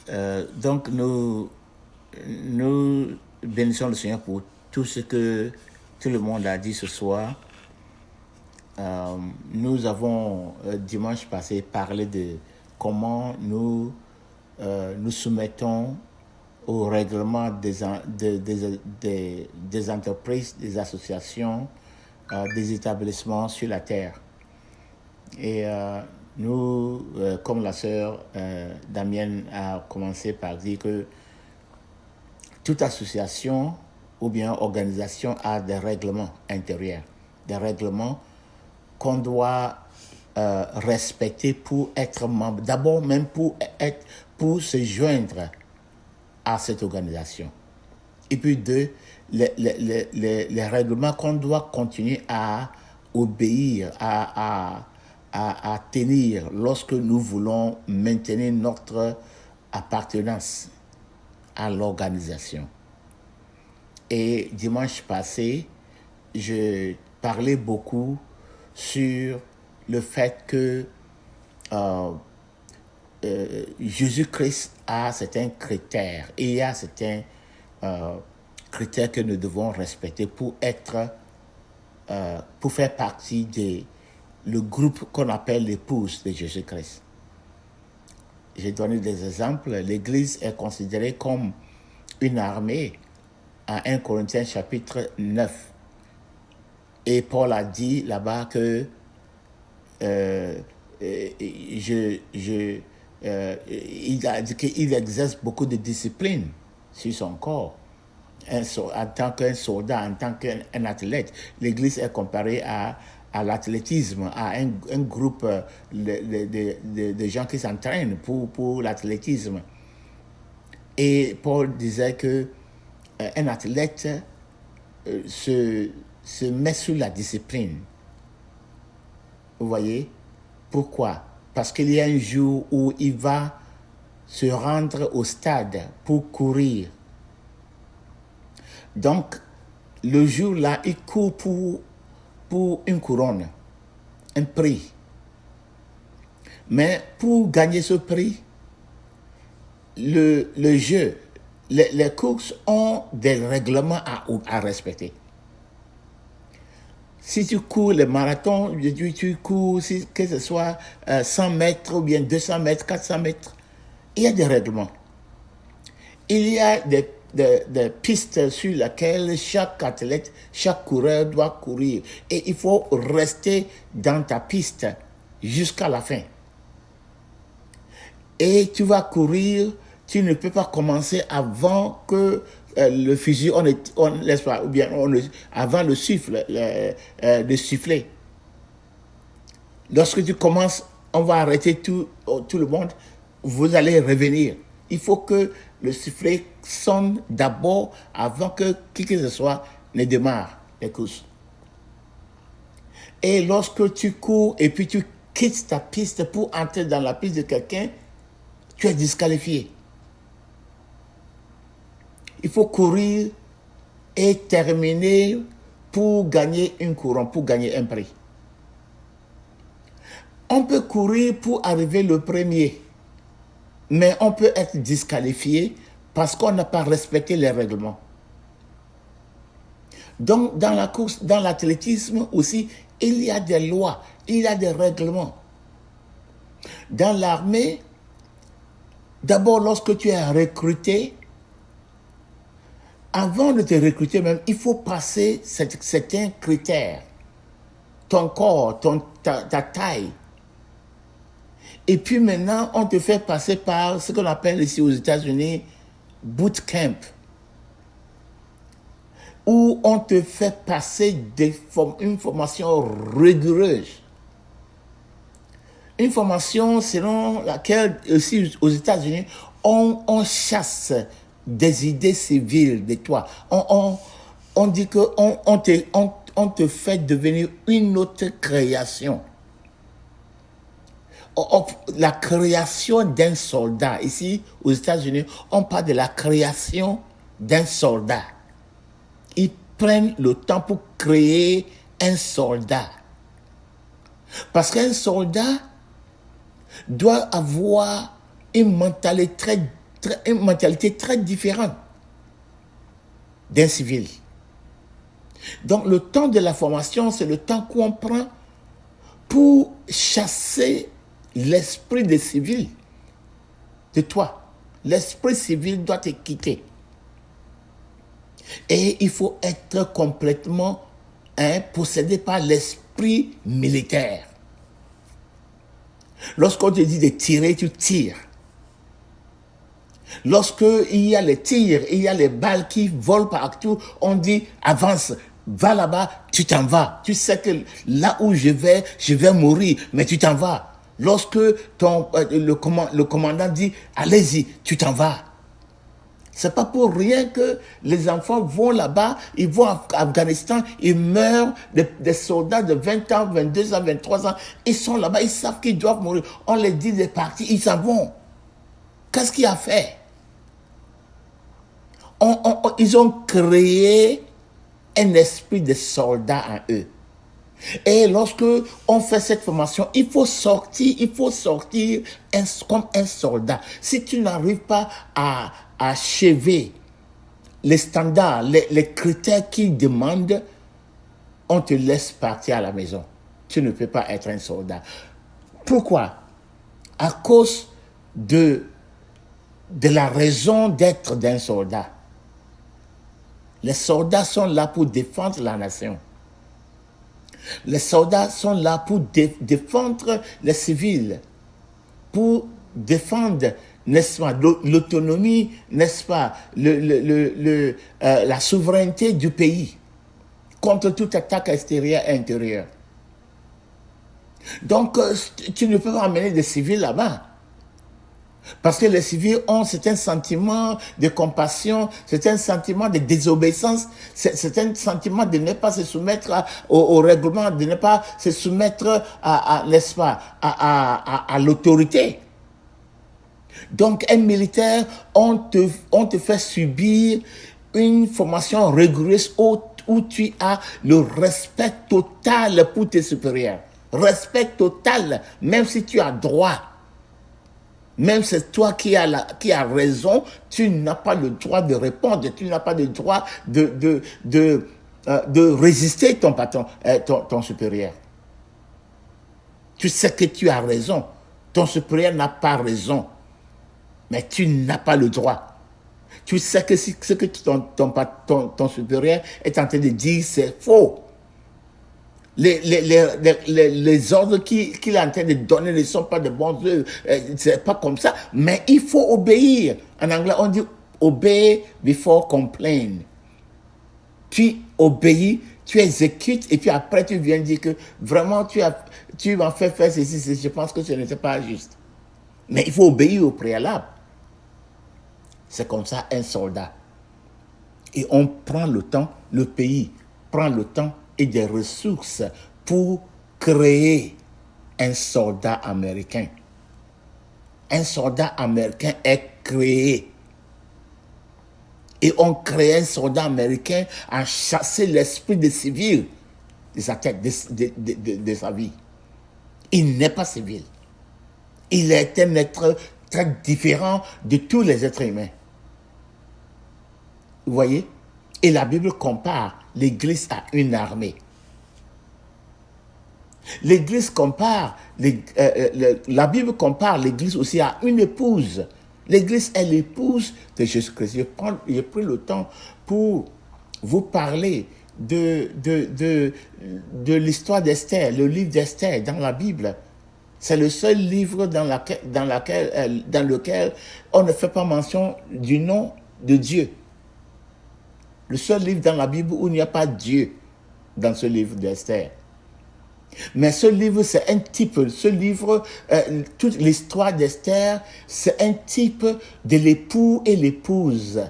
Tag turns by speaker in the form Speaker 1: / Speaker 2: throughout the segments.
Speaker 1: Donc, nous bénissons le Seigneur pour tout ce que tout le monde a dit ce soir. Nous avons, dimanche passé, parlé de comment nous nous soumettons au règlement des entreprises, des associations, des établissements sur la terre. Et nous, comme la sœur Damienne a commencé par dire que toute association ou bien organisation a des règlements intérieurs, des règlements qu'on doit respecter pour être membre, d'abord même pour se joindre à cette organisation. Et puis deux, les règlements qu'on doit continuer à obéir, à tenir lorsque nous voulons maintenir notre appartenance à l'organisation. Et dimanche passé, je parlais beaucoup sur le fait que Jésus-Christ a certains critères et il y a certains critères que nous devons respecter pour faire partie le groupe qu'on appelle l'épouse de Jésus-Christ. J'ai donné des exemples. L'Église est considérée comme une armée à 1 Corinthiens chapitre 9. Et Paul a dit là-bas que il a dit qu'il exerce beaucoup de discipline sur son corps. En tant qu'un soldat, en tant qu'un athlète, l'Église est comparée à l'athlétisme, à un groupe de gens qui s'entraînent pour l'athlétisme. Et Paul disait que un athlète se met sous la discipline. Vous voyez? Pourquoi? Parce qu'il y a un jour où il va se rendre au stade pour courir. Donc, le jour-là, il court pour une couronne, un prix. Mais pour gagner ce prix, le jeu, les courses ont des règlements à respecter. Si tu cours le marathon, tu cours, que ce soit 100 mètres ou bien 200 mètres, 400 mètres, il y a des règlements. Il y a des pistes sur lesquelles chaque athlète, chaque coureur doit courir. Et il faut rester dans ta piste jusqu'à la fin. Et tu vas courir, tu ne peux pas commencer avant que le fusil, ou bien avant le sifflet. Lorsque tu commences, on va arrêter tout le monde, vous allez revenir. Il faut que le sifflet sonne d'abord avant que qui que ce soit ne démarre les courses. Et lorsque tu cours et puis tu quittes ta piste pour entrer dans la piste de quelqu'un, tu es disqualifié. Il faut courir et terminer pour gagner une couronne, pour gagner un prix. On peut courir pour arriver le premier, mais on peut être disqualifié parce qu'on n'a pas respecté les règlements. Donc, dans la course, dans l'athlétisme aussi, il y a des lois, il y a des règlements. Dans l'armée, d'abord, lorsque tu es recruté, avant de te recruter même, il faut passer certains critères. Ton corps, ta taille. Et puis maintenant, on te fait passer par ce qu'on appelle ici aux États-Unis bootcamp, où on te fait passer une formation rigoureuse. Une formation selon laquelle, aussi aux États-Unis, on chasse des idées civiles de toi. On dit qu'on te fait devenir une autre création. La création d'un soldat. Ici, aux États-Unis, on parle de la création d'un soldat. Ils prennent le temps pour créer un soldat. Parce qu'un soldat doit avoir une mentalité une mentalité très différente d'un civil. Donc le temps de la formation, c'est le temps qu'on prend pour chasser l'esprit des civils de toi. L'esprit civil doit te quitter. Et il faut être complètement possédé par l'esprit militaire. Lorsqu'on te dit de tirer, tu tires. Lorsqu'il y a les tirs, il y a les balles qui volent partout, on dit avance, va là-bas, tu t'en vas. Tu sais que là où je vais mourir, mais tu t'en vas. Lorsque le commandant dit allez-y, tu t'en vas. C'est pas pour rien que les enfants vont là-bas, ils vont en Afghanistan, ils meurent, des soldats de 20 ans, 22 ans, 23 ans, ils sont là-bas, ils savent qu'ils doivent mourir. On les dit de partir, ils s'en vont. Qu'est-ce qu'il a fait? Ils ont créé un esprit de soldat en eux. Et lorsque on fait cette formation, il faut sortir comme un soldat. Si tu n'arrives pas à achever les standards, les critères qu'ils demandent, on te laisse partir à la maison. Tu ne peux pas être un soldat. Pourquoi? À cause de la raison d'être d'un soldat. Les soldats sont là pour défendre la nation. Les soldats sont là pour défendre les civils, pour défendre, n'est-ce pas, l'autonomie, n'est-ce pas, la souveraineté du pays contre toute attaque extérieure et intérieure. Donc, tu ne peux pas amener des civils là-bas. Parce que les civils ont un sentiment de compassion, c'est un sentiment de désobéissance, c'est un sentiment de ne pas se soumettre au règlement, de ne pas se soumettre n'est-ce pas, à l'autorité. Donc, un militaire, on te fait subir une formation rigoureuse où tu as le respect total pour tes supérieurs. Respect total, même si tu as droit. Même c'est toi qui as raison, tu n'as pas le droit de répondre, tu n'as pas le droit de résister ton patron, ton supérieur. Tu sais que tu as raison, ton supérieur n'a pas raison, mais tu n'as pas le droit. Tu sais que ce que ton supérieur est en train de dire, c'est faux. Les ordres qu'il est en train de donner ne sont pas de bons œuvres, c'est pas comme ça, mais il faut obéir. En anglais, on dit obey before complain. Tu obéis, tu exécutes, et puis après tu viens dire que vraiment tu m'as fait faire ceci, je pense que ce n'était pas juste. Mais il faut obéir au préalable. C'est comme ça un soldat. Et on prend le temps, le pays prend le temps et des ressources pour créer un soldat américain. Un soldat américain est créé. Et on crée un soldat américain à chasser l'esprit des civils de sa tête, de sa vie. Il n'est pas civil. Il est un être très différent de tous les êtres humains. Vous voyez? Et la Bible compare l'Église à une armée. L'Église compare, la Bible compare l'Église aussi à une épouse. L'Église est l'épouse de Jésus-Christ. J'ai pris le temps pour vous parler de l'histoire d'Esther, le livre d'Esther dans la Bible. C'est le seul livre dans lequel on ne fait pas mention du nom de Dieu. Le seul livre dans la Bible où il n'y a pas Dieu dans ce livre d'Esther. Mais ce livre, c'est un type, toute l'histoire d'Esther, c'est un type de l'époux et l'épouse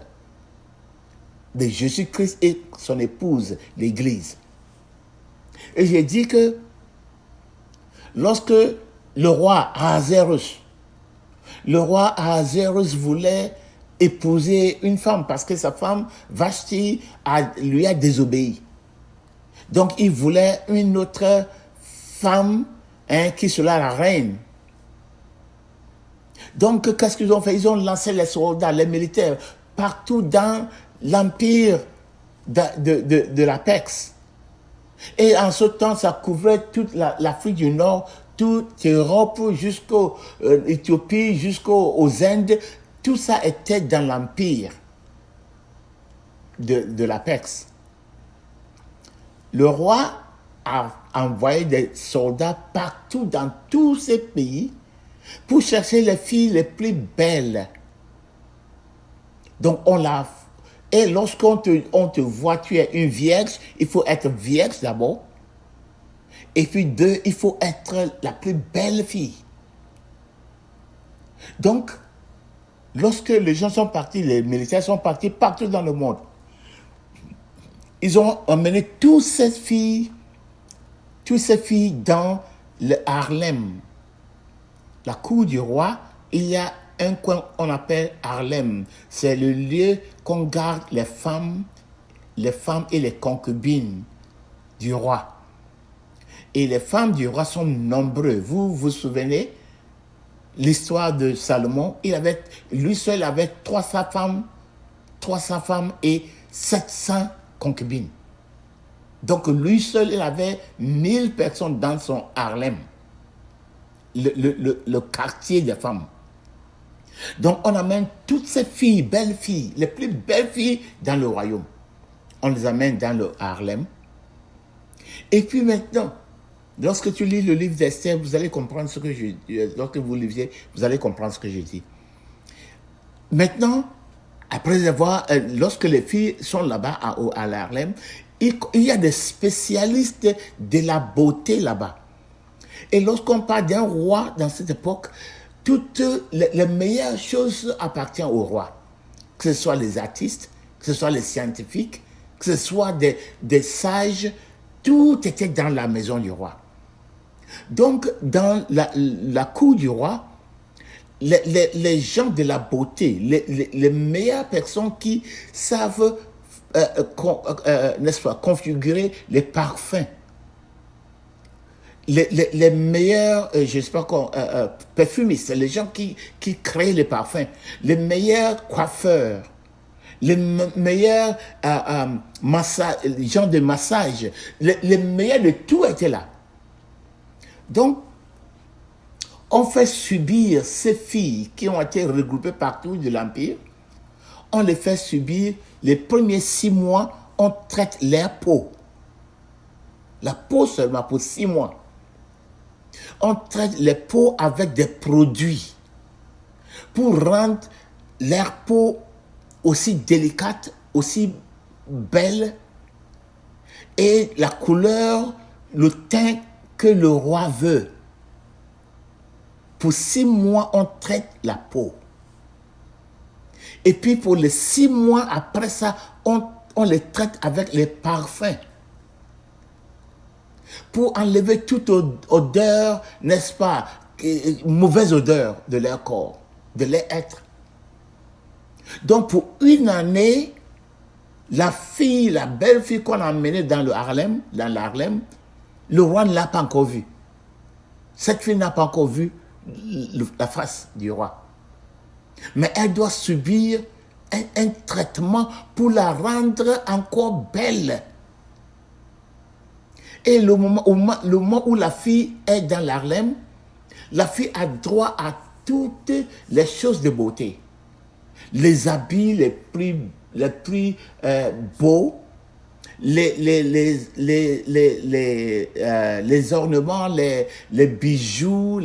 Speaker 1: de Jésus-Christ et son épouse, l'Église. Et j'ai dit que lorsque le roi Ahasuérus voulait épouser une femme parce que sa femme, Vashti, lui a désobéi. Donc, il voulait une autre femme qui sera la reine. Donc, qu'est-ce qu'ils ont fait? Ils ont lancé les soldats, les militaires, partout dans l'empire de l'Apex. Et en ce temps, ça couvrait toute l'Afrique du Nord, toute Europe, jusqu'aux Éthiopie, jusqu'aux Indes. Tout ça était dans l'empire de l'Apex. Le roi a envoyé des soldats partout dans tous ces pays pour chercher les filles les plus belles. Donc on l'a. Et lorsqu'on te voit, tu es une vierge, il faut être vierge d'abord. Et puis deux, il faut être la plus belle fille. Donc, lorsque les gens sont partis, les militaires sont partis partout dans le monde, ils ont emmené toutes ces filles dans le Harlem. La cour du roi, il y a un coin qu'on appelle Harlem. C'est le lieu qu'on garde les femmes et les concubines du roi. Et les femmes du roi sont nombreuses. Vous vous souvenez l'histoire de Salomon? Lui seul avait 300 femmes et 700 concubines. Donc lui seul, il avait 1000 personnes dans son Harlem, le quartier des femmes. Donc on amène toutes ces filles, belles filles, les plus belles filles dans le royaume. On les amène dans le Harlem. Et puis maintenant, lorsque tu lis le livre d'Esther, vous allez comprendre ce que je dis. Lorsque vous lisiez, vous allez comprendre ce que je dis. Maintenant, après avoir, lorsque les filles sont là-bas à l'Harlem, il y a des spécialistes de la beauté là-bas. Et lorsqu'on parle d'un roi dans cette époque, toutes les meilleures choses appartiennent au roi. Que ce soit les artistes, que ce soit les scientifiques, que ce soit des sages, tout était dans la maison du roi. Donc, dans la cour du roi, les gens de la beauté, les meilleures personnes qui savent, n'est-ce pas, configurer les parfums, les meilleurs, j'espère perfumistes, les gens qui créent les parfums, les meilleurs coiffeurs, les meilleurs gens de massage, les meilleurs de tout étaient là. Donc, on fait subir ces filles qui ont été regroupées partout de l'Empire, on les fait subir les premiers 6 mois, on traite leur peau. La peau seulement pour 6 mois. On traite les peaux avec des produits pour rendre leur peau aussi délicate, aussi belle et la couleur, le teint que le roi veut. Pour 6 mois, on traite la peau. Et puis pour les 6 mois après ça, on les traite avec les parfums. Pour enlever toute odeur, n'est-ce pas, mauvaise odeur de leur corps, de leur être. Donc pour 1 année, la belle fille qu'on a emmenée dans l'Harlem, le roi ne l'a pas encore vue. Cette fille n'a pas encore vu la face du roi. Mais elle doit subir un traitement pour la rendre encore belle. Et le moment où la fille est dans l'Harlem, la fille a droit à toutes les choses de beauté. Les habits les plus beaux, les ornements, les bijoux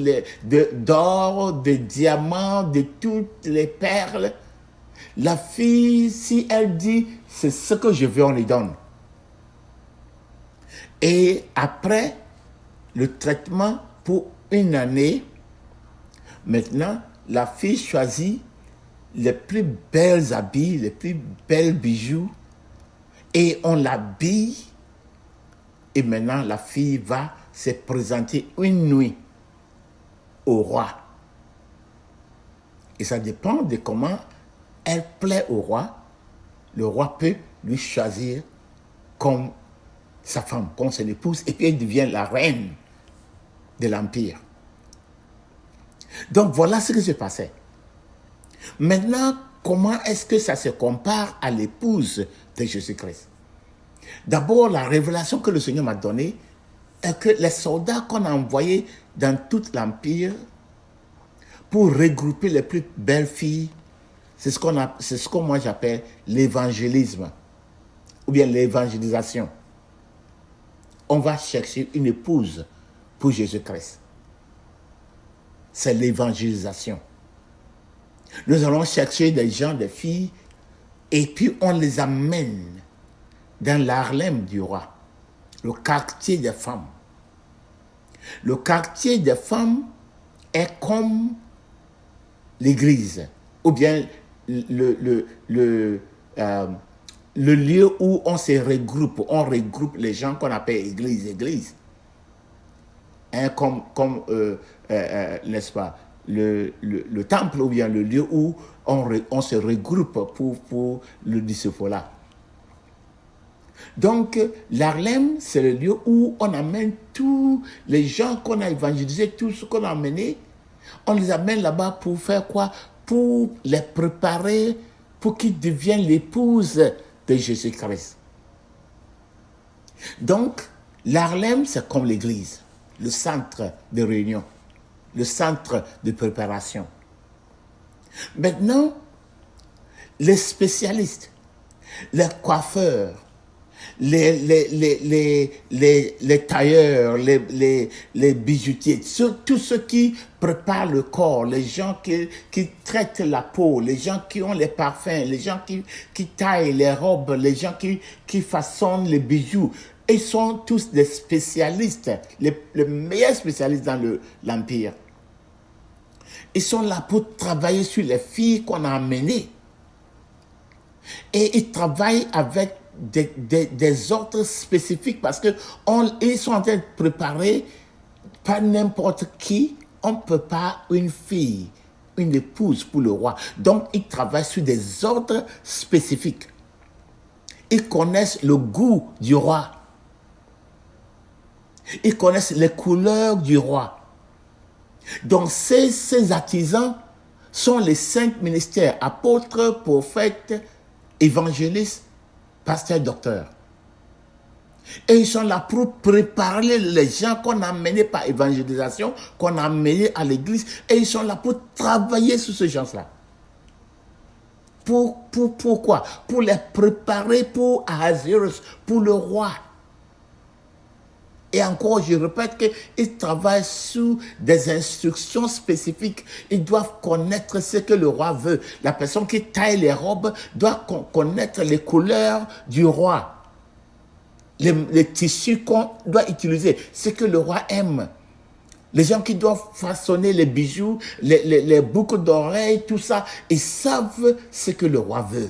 Speaker 1: d'or, de diamants, de toutes les perles. La fille, si elle dit, c'est ce que je veux, on lui donne. Et après le traitement pour 1 année, maintenant, la fille choisit les plus belles habits, les plus belles bijoux, et on l'habille, et maintenant la fille va se présenter 1 nuit au roi. Et ça dépend de comment elle plaît au roi. Le roi peut lui choisir comme sa femme, comme son épouse, et puis elle devient la reine de l'Empire. Donc voilà ce qui se passait. Maintenant, comment est-ce que ça se compare à l'épouse de Jésus-Christ? D'abord, la révélation que le Seigneur m'a donnée est que les soldats qu'on a envoyés dans tout l'Empire pour regrouper les plus belles filles, c'est ce que moi j'appelle l'évangélisme ou bien l'évangélisation. On va chercher une épouse pour Jésus-Christ. C'est l'évangélisation. Nous allons chercher des gens, des filles, et puis on les amène dans l'Harlem du roi, le quartier des femmes. Le quartier des femmes est comme l'église, ou bien le lieu où on regroupe les gens qu'on appelle église. Hein, n'est-ce pas, le temple ou bien le lieu où on se regroupe pour le disciple-là. Donc, l'Harlem, c'est le lieu où on amène tous les gens qu'on a évangélisés, tous ceux qu'on a amenés, on les amène là-bas pour faire quoi? Pour les préparer, pour qu'ils deviennent l'épouse de Jésus-Christ. Donc, l'Harlem, c'est comme l'église, le centre de réunion, le centre de préparation. Maintenant, les spécialistes, les coiffeurs, les tailleurs, les bijoutiers, tous ceux qui préparent le corps, les gens qui traitent la peau, les gens qui ont les parfums, les gens qui taillent les robes, les gens qui façonnent les bijoux. Ils sont tous des spécialistes, les meilleurs spécialistes dans l'Empire. Ils sont là pour travailler sur les filles qu'on a amenées. Et ils travaillent avec des ordres spécifiques parce qu'ils sont en train de préparer pas n'importe qui. On ne peut pas une fille, une épouse pour le roi. Donc, ils travaillent sur des ordres spécifiques. Ils connaissent le goût du roi. Ils connaissent les couleurs du roi. Donc, ces artisans sont les 5 ministères, apôtres, prophètes, évangélistes, pasteurs, docteurs. Et ils sont là pour préparer les gens qu'on a amenés par évangélisation, qu'on a amenés à l'église. Et ils sont là pour travailler sur ces gens-là. Pourquoi? Pour les préparer pour Ahasuerus, pour le roi. Et encore, je répète qu'ils travaillent sous des instructions spécifiques. Ils doivent connaître ce que le roi veut. La personne qui taille les robes doit connaître les couleurs du roi. Les tissus qu'on doit utiliser, ce que le roi aime. Les gens qui doivent façonner les bijoux, les boucles d'oreilles, tout ça, ils savent ce que le roi veut.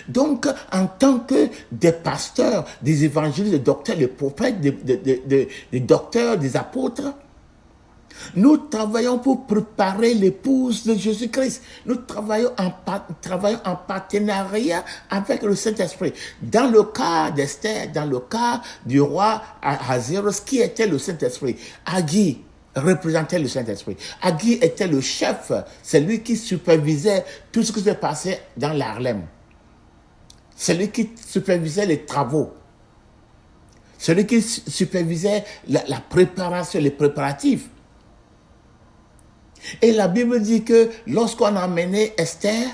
Speaker 1: Donc, en tant que des pasteurs, des évangélistes, des docteurs, des prophètes, des docteurs, des apôtres, nous travaillons pour préparer l'épouse de Jésus-Christ. Nous travaillons en partenariat avec le Saint-Esprit. Dans le cas d'Esther, dans le cas du roi Ahasuerus, qui était le Saint-Esprit? Haggai représentait le Saint-Esprit. Haggai était le chef, c'est lui qui supervisait tout ce qui se passait dans l'Harlem. C'est lui qui supervisait les travaux. Celui qui supervisait la préparation, les préparatifs. Et la Bible dit que lorsqu'on a amené Esther,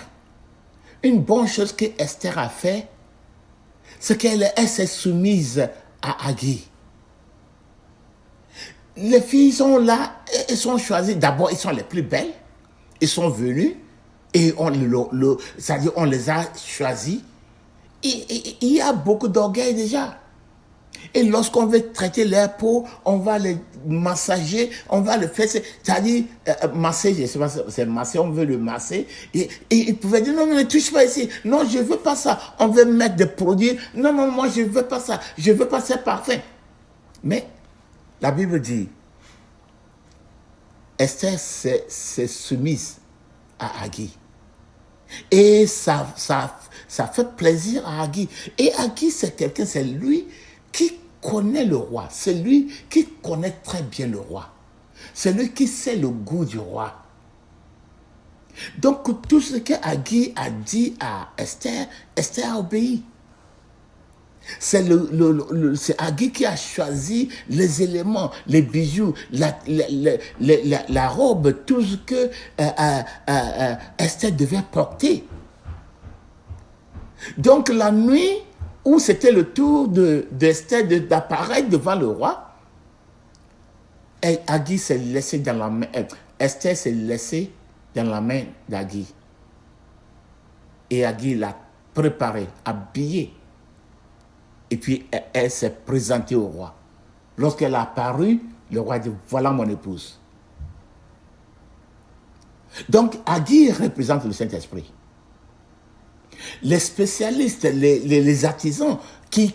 Speaker 1: une bonne chose que Esther a fait, c'est qu'elle s'est soumise à Haggai. Les filles sont là, elles sont choisies. D'abord, elles sont les plus belles. Elles sont venues et c'est-à-dire on les a choisies. Il y a beaucoup d'orgueil déjà. Et lorsqu'on veut traiter leur peau, on va les massager, on va le faire, c'est-à-dire masser, je sais pas, c'est masser, on veut le masser. Et il pouvait dire, non, ne touche pas ici. Non, je ne veux pas ça. On veut mettre des produits. Non, moi, je ne veux pas ça. Je ne veux pas ces parfums. Mais la Bible dit, Esther s'est soumise à Haggai. Et ça fait plaisir à Haggai. Et Haggai, c'est quelqu'un, c'est lui qui connaît le roi. C'est lui qui connaît très bien le roi. C'est lui qui sait le goût du roi. Donc, tout ce que Haggai a dit à Esther, Esther a obéi. C'est Haggai qui a choisi les éléments, les bijoux, la robe, tout ce que Esther devait porter. Donc la nuit où c'était le tour d'Esther d'apparaître devant le roi, Haggai s'est laissé dans la main, Esther s'est laissée dans la main d'Haggai. Et Haggai l'a préparée, habillée. Et puis, elle s'est présentée au roi. Lorsqu'elle a apparu, le roi dit, voilà mon épouse. Donc, Haggai représente le Saint-Esprit. Les spécialistes, les artisans qui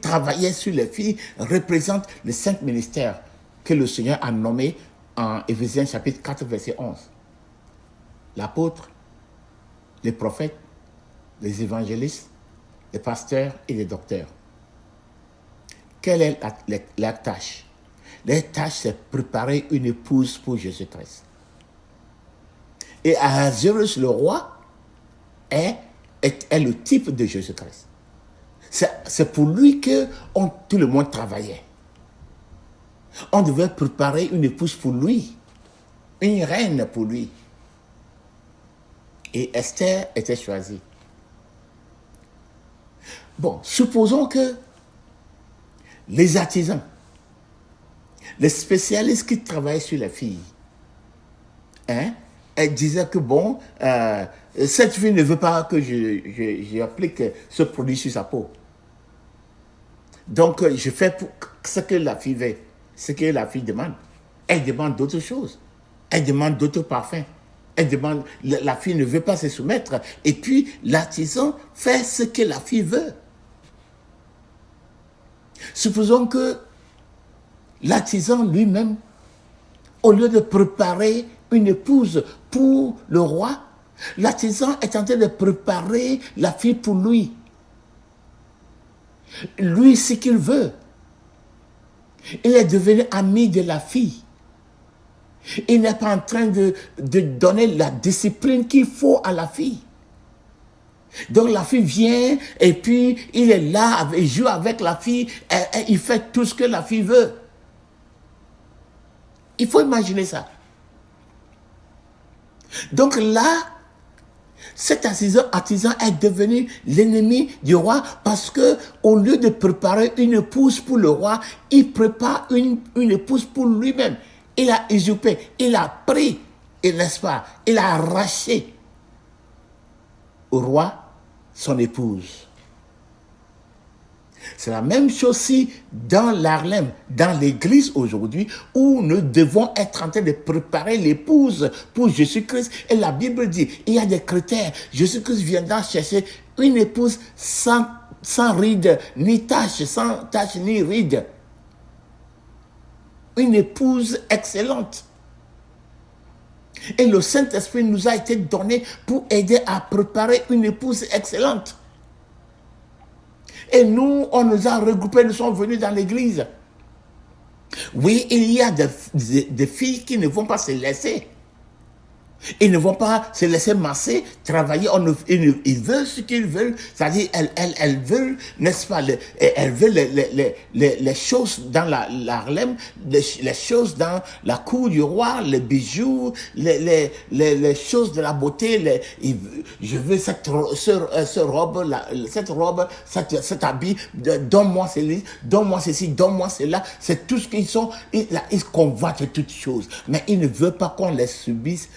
Speaker 1: travaillaient sur les filles représentent les 5 ministères que le Seigneur a nommés en Éphésiens chapitre 4, verset 11. L'apôtre, les prophètes, les évangélistes, les pasteurs et les docteurs. Quelle est la tâche? La tâche, c'est préparer une épouse pour Jésus-Christ. Et Ahasuerus, le roi, est le type de Jésus-Christ. C'est pour lui que tout le monde travaillait. On devait préparer une épouse pour lui, une reine pour lui. Et Esther était choisie. Bon, supposons que les artisans, les spécialistes qui travaillent sur les filles, elles disaient que bon, cette fille ne veut pas que j'applique ce produit sur sa peau. Donc, je fais ce que la fille veut, ce que la fille demande. Elle demande d'autres choses. Elle demande d'autres parfums. Elle demande, la fille ne veut pas se soumettre. Et puis, l'artisan fait ce que la fille veut. Supposons que l'artisan lui-même, au lieu de préparer une épouse pour le roi, l'artisan est en train de préparer la fille pour lui. Lui, ce qu'il veut. Il est devenu ami de la fille. Il n'est pas en train de donner la discipline qu'il faut à la fille. Donc la fille vient et puis il est là, il joue avec la fille, il fait tout ce que la fille veut. Il faut imaginer ça. Donc là, cet artisan est devenu l'ennemi du roi parce que au lieu de préparer une épouse pour le roi, il prépare une épouse pour lui-même. Il a usurpé, il a pris, n'est-ce pas, il a arraché au roi son épouse. C'est la même chose aussi dans l'Harlem, dans l'église aujourd'hui, où nous devons être en train de préparer l'épouse pour Jésus-Christ. Et la Bible dit, il y a des critères. Jésus-Christ viendra chercher une épouse sans ride, ni tache, sans tache, ni ride. Une épouse excellente. Et le Saint-Esprit nous a été donné pour aider à préparer une épouse excellente. Et nous, on nous a regroupés, nous sommes venus dans l'église. Oui, il y a des filles qui ne vont pas se laisser. Ils ne vont pas se laisser masser, travailler. Ils veulent ce qu'ils veulent. C'est-à-dire, elles veulent, n'est-ce pas, elles veulent les choses dans l'Harlem, les choses dans la cour du roi, les bijoux, les choses de la beauté. Je veux cette robe, cet habit, donne-moi ceci, donne-moi cela. C'est tout ce qu'ils sont. Ils convoitent toutes choses. Mais ils ne veulent pas qu'on les subisse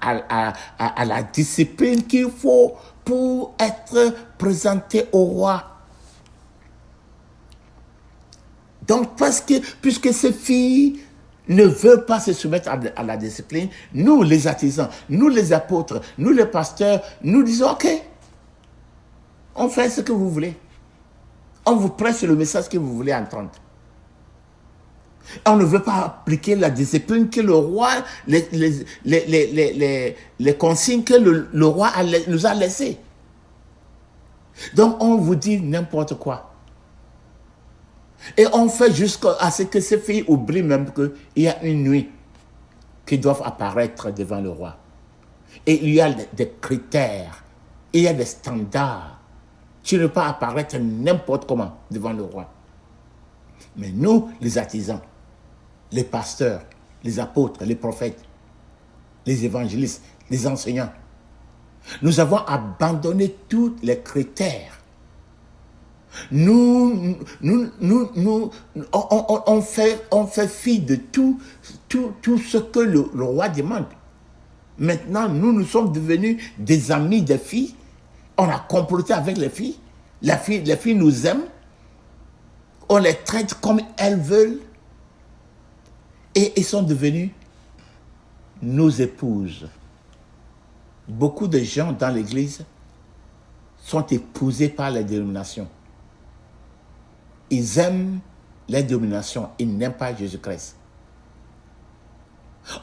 Speaker 1: à la discipline qu'il faut pour être présenté au roi. Donc, puisque ces filles ne veulent pas se soumettre à la discipline, nous les artisans, nous les apôtres, nous les pasteurs, nous disons, ok, on fait ce que vous voulez. On vous prêche le message que vous voulez entendre. On ne veut pas appliquer la discipline que le roi, les consignes que le roi nous a laissées. Donc on vous dit n'importe quoi. Et on fait jusqu'à ce que ces filles oublient même qu'il y a une nuit qui doivent apparaître devant le roi. Et il y a des critères, il y a des standards. Tu ne peux pas apparaître n'importe comment devant le roi. Mais nous, les artisans, les pasteurs, les apôtres, les prophètes, les évangélistes, les enseignants, nous avons abandonné tous les critères. On fait fi de tout ce que le roi demande. Maintenant, nous sommes devenus des amis des filles. On a comploté avec les filles. Les filles nous aiment. On les traite comme elles veulent. Et ils sont devenus nos épouses. Beaucoup de gens dans l'église sont épousés par les dénominations. Ils aiment les dénominations. Ils n'aiment pas Jésus-Christ.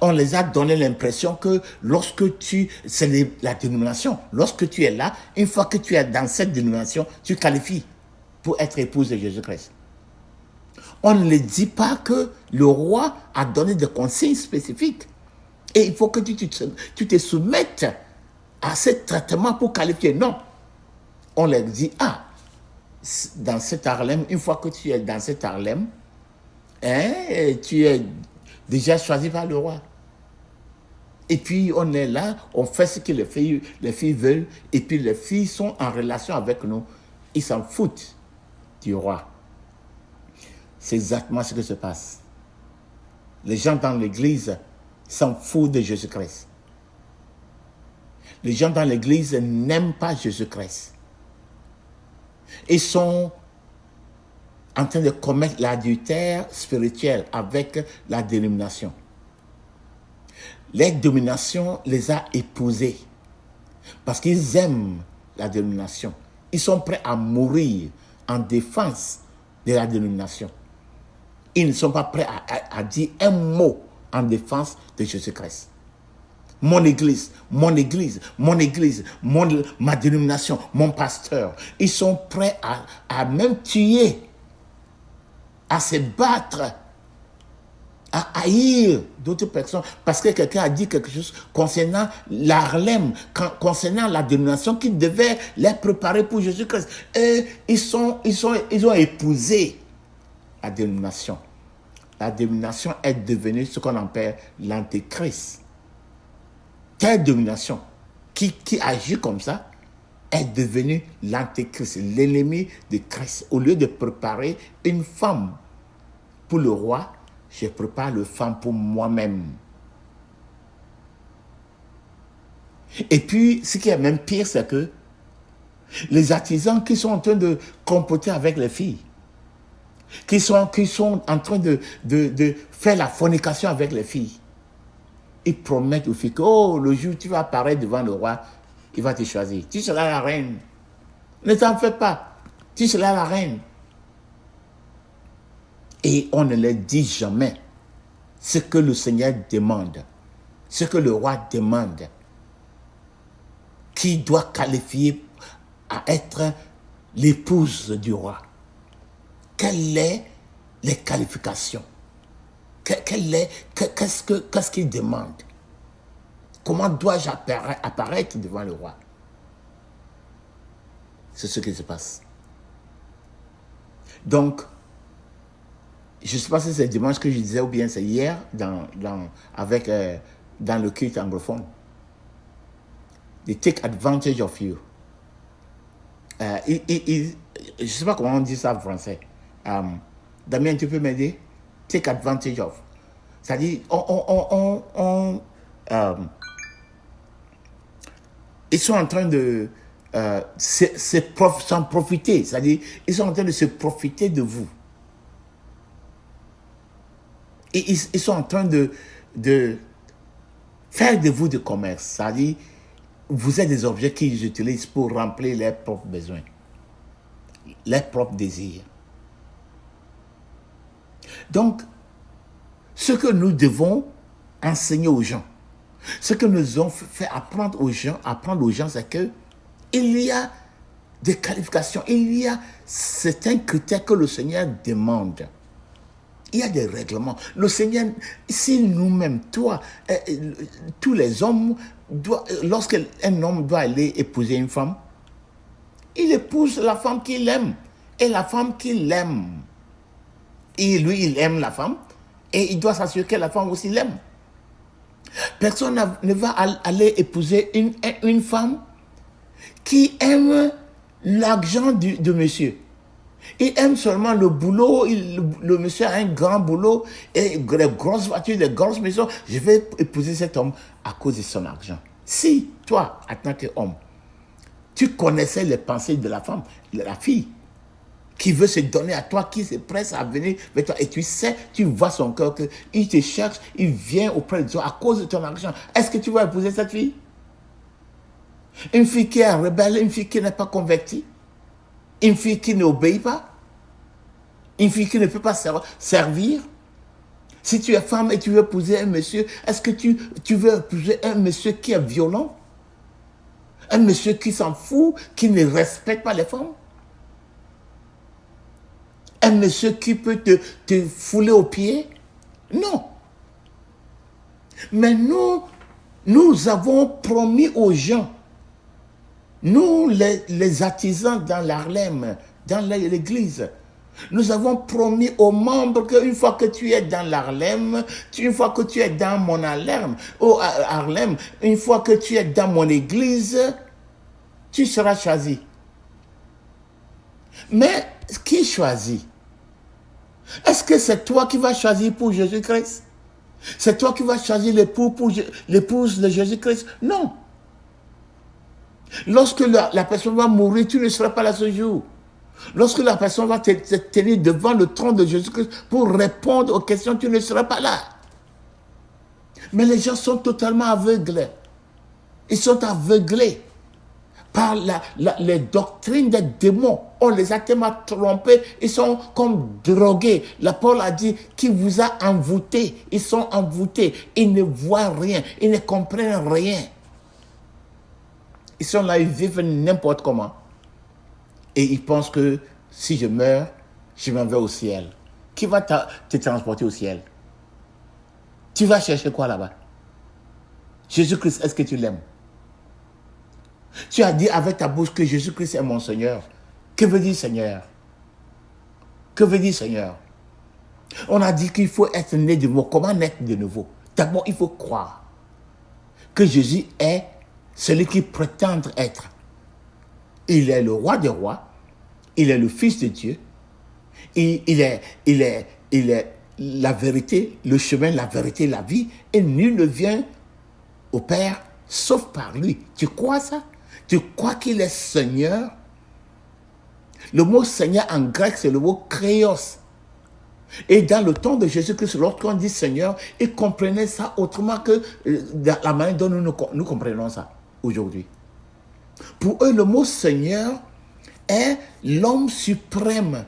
Speaker 1: On les a donné l'impression que c'est la dénomination, lorsque tu es là, une fois que tu es dans cette dénomination, tu qualifies pour être épouse de Jésus-Christ. On ne les dit pas que le roi a donné des consignes spécifiques. Et il faut que tu te soumettes à ce traitement pour qualifier. Non. On leur dit, dans cet Harlem, une fois que tu es dans cet Harlem, tu es déjà choisi par le roi. Et puis on est là, on fait ce que les filles veulent, et puis les filles sont en relation avec nous. Ils s'en foutent du roi. C'est exactement ce qui se passe. Les gens dans l'église s'en foutent de Jésus-Christ. Les gens dans l'église n'aiment pas Jésus-Christ. Ils sont en train de commettre l'adultère spirituel avec la dénomination. Les dominations les a épousés parce qu'ils aiment la dénomination. Ils sont prêts à mourir en défense de la dénomination. Ils ne sont pas prêts à dire un mot en défense de Jésus-Christ. Mon église, mon église, mon église, ma dénomination, mon pasteur. Ils sont prêts à même tuer, à se battre, à haïr d'autres personnes parce que quelqu'un a dit quelque chose concernant l'Harlem, concernant la dénomination qui devait les préparer pour Jésus-Christ. Et ils ont épousé la dénomination. La dénomination est devenue ce qu'on appelle l'antéchrist. Telle domination qui agit comme ça est devenue l'antéchrist, l'ennemi de Christ. Au lieu de préparer une femme pour le roi, je prépare le femme pour moi-même. Et puis, ce qui est même pire, c'est que les artisans qui sont en train de comploter avec les filles, qui sont en train de faire la fornication avec les filles, ils promettent aux filles que, le jour où tu vas apparaître devant le roi, il va te choisir. Tu seras la reine. Ne t'en fais pas. Tu seras la reine. Et on ne leur dit jamais ce que le Seigneur demande, ce que le roi demande, qui doit qualifier à être l'épouse du roi. Quelles sont les qualifications? Qu'est-ce qu'il demande? Comment dois-je apparaître devant le roi? C'est ce qui se passe. Donc, je ne sais pas si c'est dimanche que je disais ou bien c'est hier dans le culte anglophone. They take advantage of you. Je ne sais pas comment on dit ça en français. Damien, tu peux m'aider? Take advantage of. C'est-à-dire, ils sont en train de s'en profiter. C'est-à-dire, ils sont en train de se profiter de vous. Et ils sont en train de faire de vous du commerce. C'est-à-dire, vous êtes des objets qu'ils utilisent pour remplir leurs propres besoins, leurs propres désirs. Donc, ce que nous devons enseigner aux gens, ce que nous devons faire apprendre aux gens, c'est que il y a des qualifications, il y a certains critères que le Seigneur demande. il y a des règlements. Le Seigneur, si nous-mêmes, toi, tous les hommes, lorsqu'un homme doit aller épouser une femme, il épouse la femme qu'il aime et la femme qu'il aime. Et lui, il aime la femme et il doit s'assurer que la femme aussi l'aime. Personne ne va aller épouser une femme qui aime l'argent de monsieur. Il aime seulement le boulot, le monsieur a un grand boulot, et des grosses voitures, des grosses maisons. Je vais épouser cet homme à cause de son argent. Si toi, en tant qu'homme, tu connaissais les pensées de la femme, de la fille, qui veut se donner à toi, qui se presse à venir vers toi, et tu sais, tu vois son cœur, qu'il te cherche, il vient auprès de toi à cause de ton argent. Est-ce que tu vas épouser cette fille? Une fille qui est rebelle, une fille qui n'est pas convertie, une fille qui n'obéit pas, une fille qui ne peut pas servir. Si tu es femme et tu veux épouser un monsieur, est-ce que tu veux épouser un monsieur qui est violent? Un monsieur qui s'en fout, qui ne respecte pas les femmes? Un monsieur qui peut te fouler aux pieds? Non. Mais nous avons promis aux gens, nous les artisans dans l'Harlem, dans l'église, nous avons promis aux membres qu'une fois que tu es dans l'Harlem, une fois que tu es dans mon Harlem, une fois que tu es dans mon église, tu seras choisi. Mais qui choisit? Est-ce que c'est toi qui vas choisir pour Jésus-Christ? C'est toi qui vas choisir l'épouse de Jésus-Christ? Non. Lorsque la personne va mourir, tu ne seras pas là ce jour. Lorsque la personne va te tenir devant le trône de Jésus-Christ pour répondre aux questions, tu ne seras pas là. Mais les gens sont totalement aveugles. Ils sont aveuglés par les doctrines des démons. On les a tellement trompés, ils sont comme drogués. La Paul a dit qu'il vous a envoûtés. Ils sont envoûtés, ils ne voient rien, ils ne comprennent rien. Ils sont là, ils vivent n'importe comment. Et ils pensent que si je meurs, je m'en vais au ciel. Qui va te transporter au ciel? Tu vas chercher quoi là-bas? Jésus-Christ, est-ce que tu l'aimes? Tu as dit avec ta bouche que Jésus-Christ est mon Seigneur. Que veut dire Seigneur? Que veut dire Seigneur? On a dit qu'il faut être né de nouveau. Comment naître de nouveau? D'abord, il faut croire que Jésus est celui qui prétend être. Il est le roi des rois, il est le Fils de Dieu, il est la vérité, le chemin, la vérité, la vie, et nul ne vient au Père sauf par lui. Tu crois ça? Tu crois qu'il est Seigneur? Le mot Seigneur en grec, c'est le mot Créos. Et dans le temps de Jésus-Christ, lorsqu'on dit Seigneur, ils comprenaient ça autrement que la manière dont nous comprenons ça aujourd'hui. Pour eux, le mot Seigneur est l'homme suprême.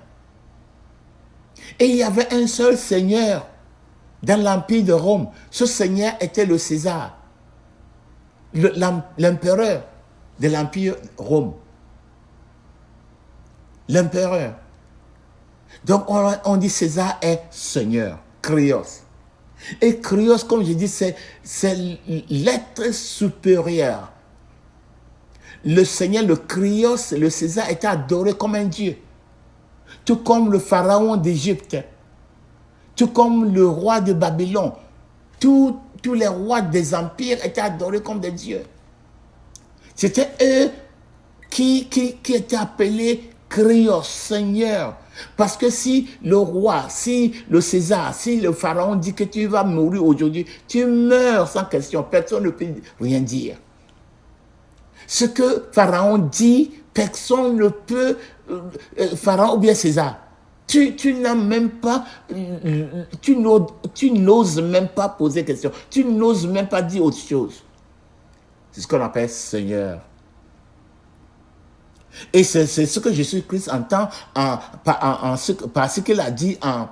Speaker 1: Et il y avait un seul Seigneur dans l'Empire de Rome. Ce Seigneur était le César, l'empereur de l'Empire Rome. L'empereur. Donc on dit César est Seigneur, Krios. Et Krios, comme je dis, c'est l'être supérieur. Le Seigneur, le Krios, le César était adoré comme un dieu. Tout comme le pharaon d'Égypte, tout comme le roi de Babylone, tous les rois des empires étaient adorés comme des dieux. C'était eux qui étaient appelés Krios, Seigneur. Parce que si le roi, si le César, si le pharaon dit que tu vas mourir aujourd'hui, tu meurs sans question, personne ne peut rien dire. Ce que pharaon dit, personne ne peut, pharaon ou bien César, tu n'as même pas, tu n'oses même pas poser question, tu n'oses même pas dire autre chose. C'est ce qu'on appelle Seigneur. Et c'est ce que Jésus-Christ entend par ce qu'il a dit en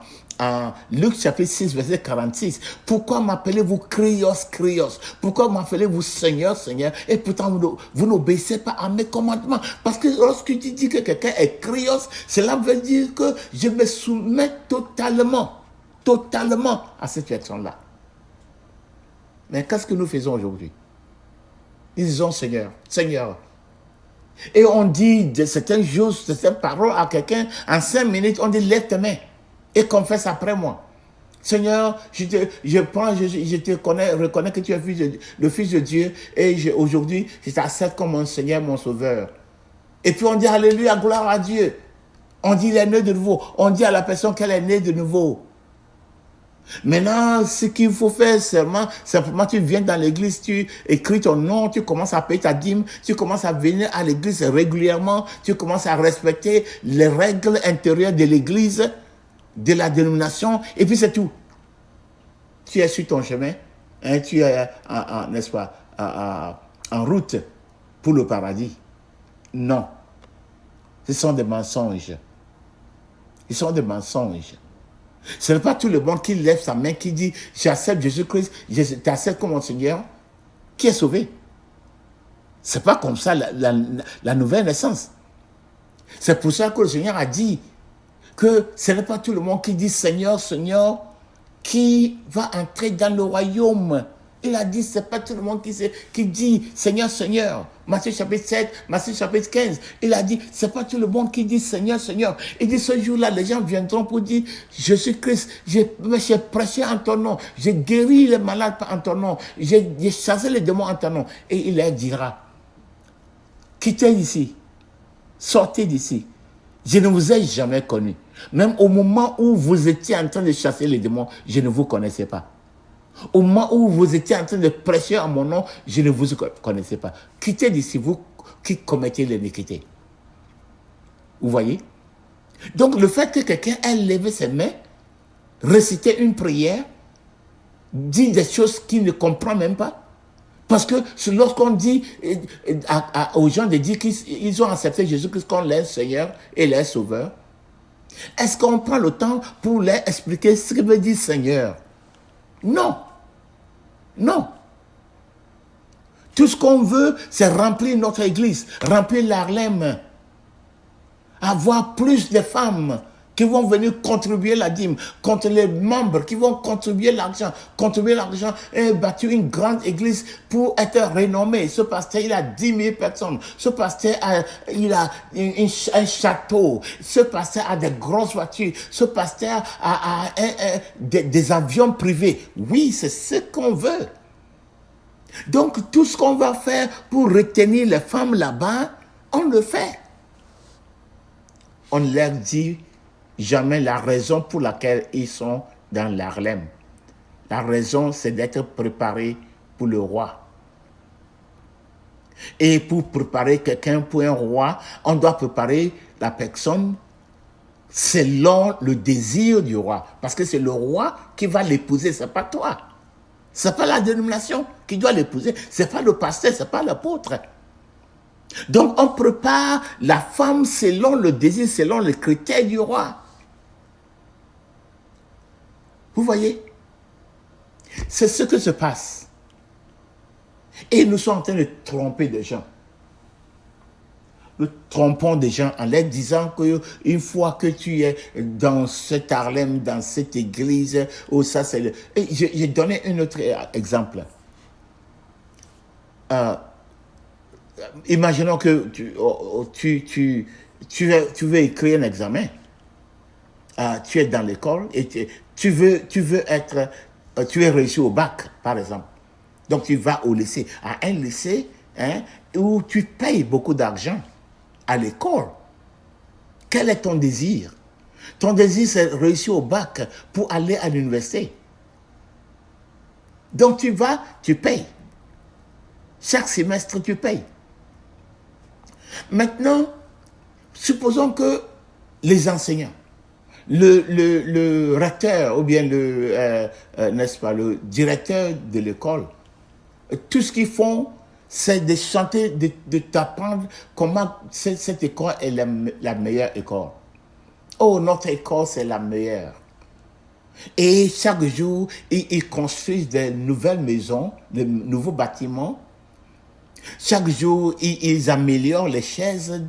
Speaker 1: Luc chapitre 6, verset 46. Pourquoi m'appelez-vous Krios, Krios? Pourquoi m'appelez-vous Seigneur, Seigneur? Et pourtant, vous n'obéissez pas à mes commandements. Parce que lorsque tu dis que quelqu'un est Krios, cela veut dire que je me soumets totalement. totalement à cette personne-là. Mais qu'est-ce que nous faisons aujourd'hui? Ils disent Seigneur, Seigneur. Et on dit de certaines choses, certaines paroles à quelqu'un, en 5 minutes, on dit lève tes mains et confesse après moi. Seigneur, je te reconnais que tu es le Fils de Dieu et aujourd'hui, je t'accepte comme mon Seigneur, mon Sauveur. Et puis on dit Alléluia, gloire à Dieu. On dit il est né de nouveau. On dit à la personne qu'elle est née de nouveau. Maintenant, ce qu'il faut faire, simplement tu viens dans l'église, tu écris ton nom, tu commences à payer ta dîme, tu commences à venir à l'église régulièrement, tu commences à respecter les règles intérieures de l'église, de la dénomination, et puis c'est tout. Tu es sur ton chemin, hein, tu es, n'est-ce pas, en route pour le paradis. Non. Ce sont des mensonges. Ils sont des mensonges. Ce n'est pas tout le monde qui lève sa main, qui dit « J'accepte Jésus-Christ, je t'accepte comme mon Seigneur » qui est sauvé. Ce n'est pas comme ça la nouvelle naissance. C'est pour ça que le Seigneur a dit que ce n'est pas tout le monde qui dit « Seigneur, Seigneur » qui va entrer dans le royaume. Il a dit, ce n'est pas tout le monde qui dit Seigneur, Seigneur. Matthieu chapitre 7, Matthieu chapitre 15. Il a dit, ce n'est pas tout le monde qui dit Seigneur, Seigneur. Il dit, ce jour-là, les gens viendront pour dire, Jésus-Christ, j'ai prêché en ton nom. J'ai guéri les malades en ton nom. J'ai chassé les démons en ton nom. Et il leur dira, quittez d'ici. Sortez d'ici. Je ne vous ai jamais connu. Même au moment où vous étiez en train de chasser les démons, je ne vous connaissais pas. Au moment où vous étiez en train de prêcher en mon nom, je ne vous connaissais pas. Quittez d'ici, vous qui commettez l'iniquité. Vous voyez? Donc le fait que quelqu'un ait levé ses mains, récité une prière, dit des choses qu'il ne comprend même pas, parce que lorsqu'on dit aux gens de dire qu'ils ont accepté Jésus-Christ comme leur Seigneur et leur Sauveur, est-ce qu'on prend le temps pour leur expliquer ce que veut dire Seigneur? Non. Non. Tout ce qu'on veut, c'est remplir notre église, remplir l'Harlem, avoir plus de femmes qui vont venir contribuer la dîme, contre les membres qui vont contribuer l'argent, et bâtir une grande église pour être renommé. Ce pasteur, il a 10 000 personnes. Ce pasteur, il a un château. Ce pasteur a des grosses voitures. Ce pasteur a des avions privés. Oui, c'est ce qu'on veut. Donc, tout ce qu'on va faire pour retenir les femmes là-bas, on le fait. On leur dit jamais la raison pour laquelle ils sont dans l'Harlem. La raison, c'est d'être préparé pour le roi. Et pour préparer quelqu'un pour un roi, on doit préparer la personne selon le désir du roi. Parce que c'est le roi qui va l'épouser, ce n'est pas toi. Ce n'est pas la dénomination qui doit l'épouser, ce n'est pas le pasteur, ce n'est pas l'apôtre. Donc on prépare la femme selon le désir, selon les critères du roi. Vous voyez? C'est ce que se passe. Et nous sommes en train de tromper des gens. Nous trompons des gens en leur disant qu'une fois que tu es dans cet Harlem, dans cette église, où ça c'est le... Et j'ai donné un autre exemple. Imaginons que tu veux écrire un examen. Tu es dans l'école et tu es réussi au bac, par exemple. Donc tu vas au lycée. À un lycée où tu payes beaucoup d'argent à l'école. Quel est ton désir? Ton désir, c'est réussir au bac pour aller à l'université. Donc tu vas, tu payes. Chaque semestre, tu payes. Maintenant, supposons que les enseignants, le recteur ou bien n'est-ce pas, le directeur de l'école, tout ce qu'ils font, c'est de chanter, de t'apprendre comment cette école est la meilleure école. Oh, notre école, c'est la meilleure. Et chaque jour, ils construisent de nouvelles maisons, de nouveaux bâtiments. Chaque jour, ils améliorent les chaises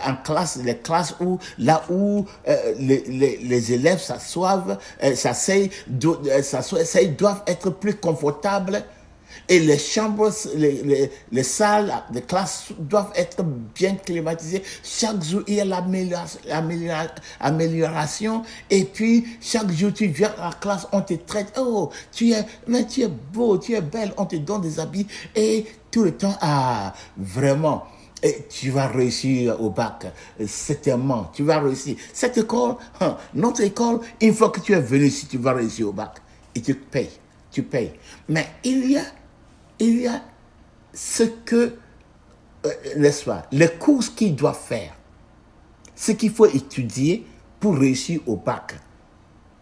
Speaker 1: en classe, les classes où, là où les élèves s'assoient, doivent être plus confortables. Et les chambres, les salles de classe doivent être bien climatisées. Chaque jour, il y a l'amélioration. Et puis, chaque jour, tu viens à la classe, on te traite. Oh, tu es beau, tu es belle. On te donne des habits. Et tout le temps, vraiment. Et tu vas réussir au bac, certainement, tu vas réussir. Cette école, notre école, une fois que tu es venu ici, tu vas réussir au bac. Et tu payes. Mais il y a ce que, n'est-ce pas, les courses qu'ils doivent faire, ce qu'il faut étudier pour réussir au bac.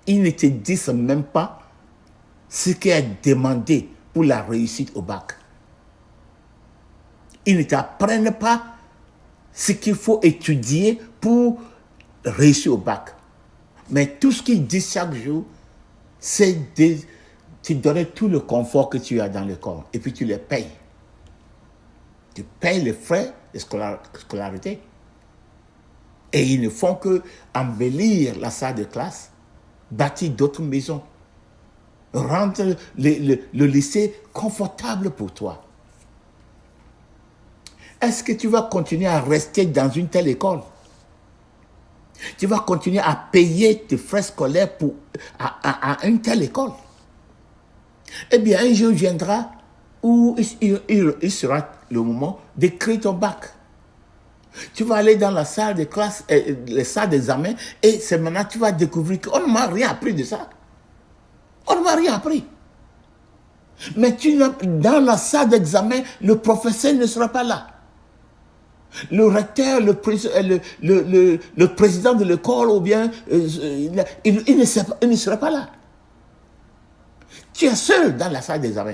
Speaker 1: Ils ne te disent même pas ce qui est demandé pour la réussite au bac. Ils ne t'apprennent pas ce qu'il faut étudier pour réussir au bac. Mais tout ce qu'ils disent chaque jour, c'est de te donner tout le confort que tu as dans l'école. Et puis tu les payes. Tu payes les frais de scolarité. Et ils ne font que embellir la salle de classe, bâtir d'autres maisons, rendre le lycée confortable pour toi. Est-ce que tu vas continuer à rester dans une telle école? Tu vas continuer à payer tes frais scolaires à une telle école? Eh bien, un jour viendra où il sera le moment d'écrire ton bac. Tu vas aller dans la salle de classe, les salles d'examen, et c'est maintenant que tu vas découvrir qu'on ne m'a rien appris de ça. On ne m'a rien appris. Mais dans la salle d'examen, le professeur ne sera pas là. Le recteur, le président de l'école, ou bien, il ne sera pas là. Tu es seul dans la salle d'examen.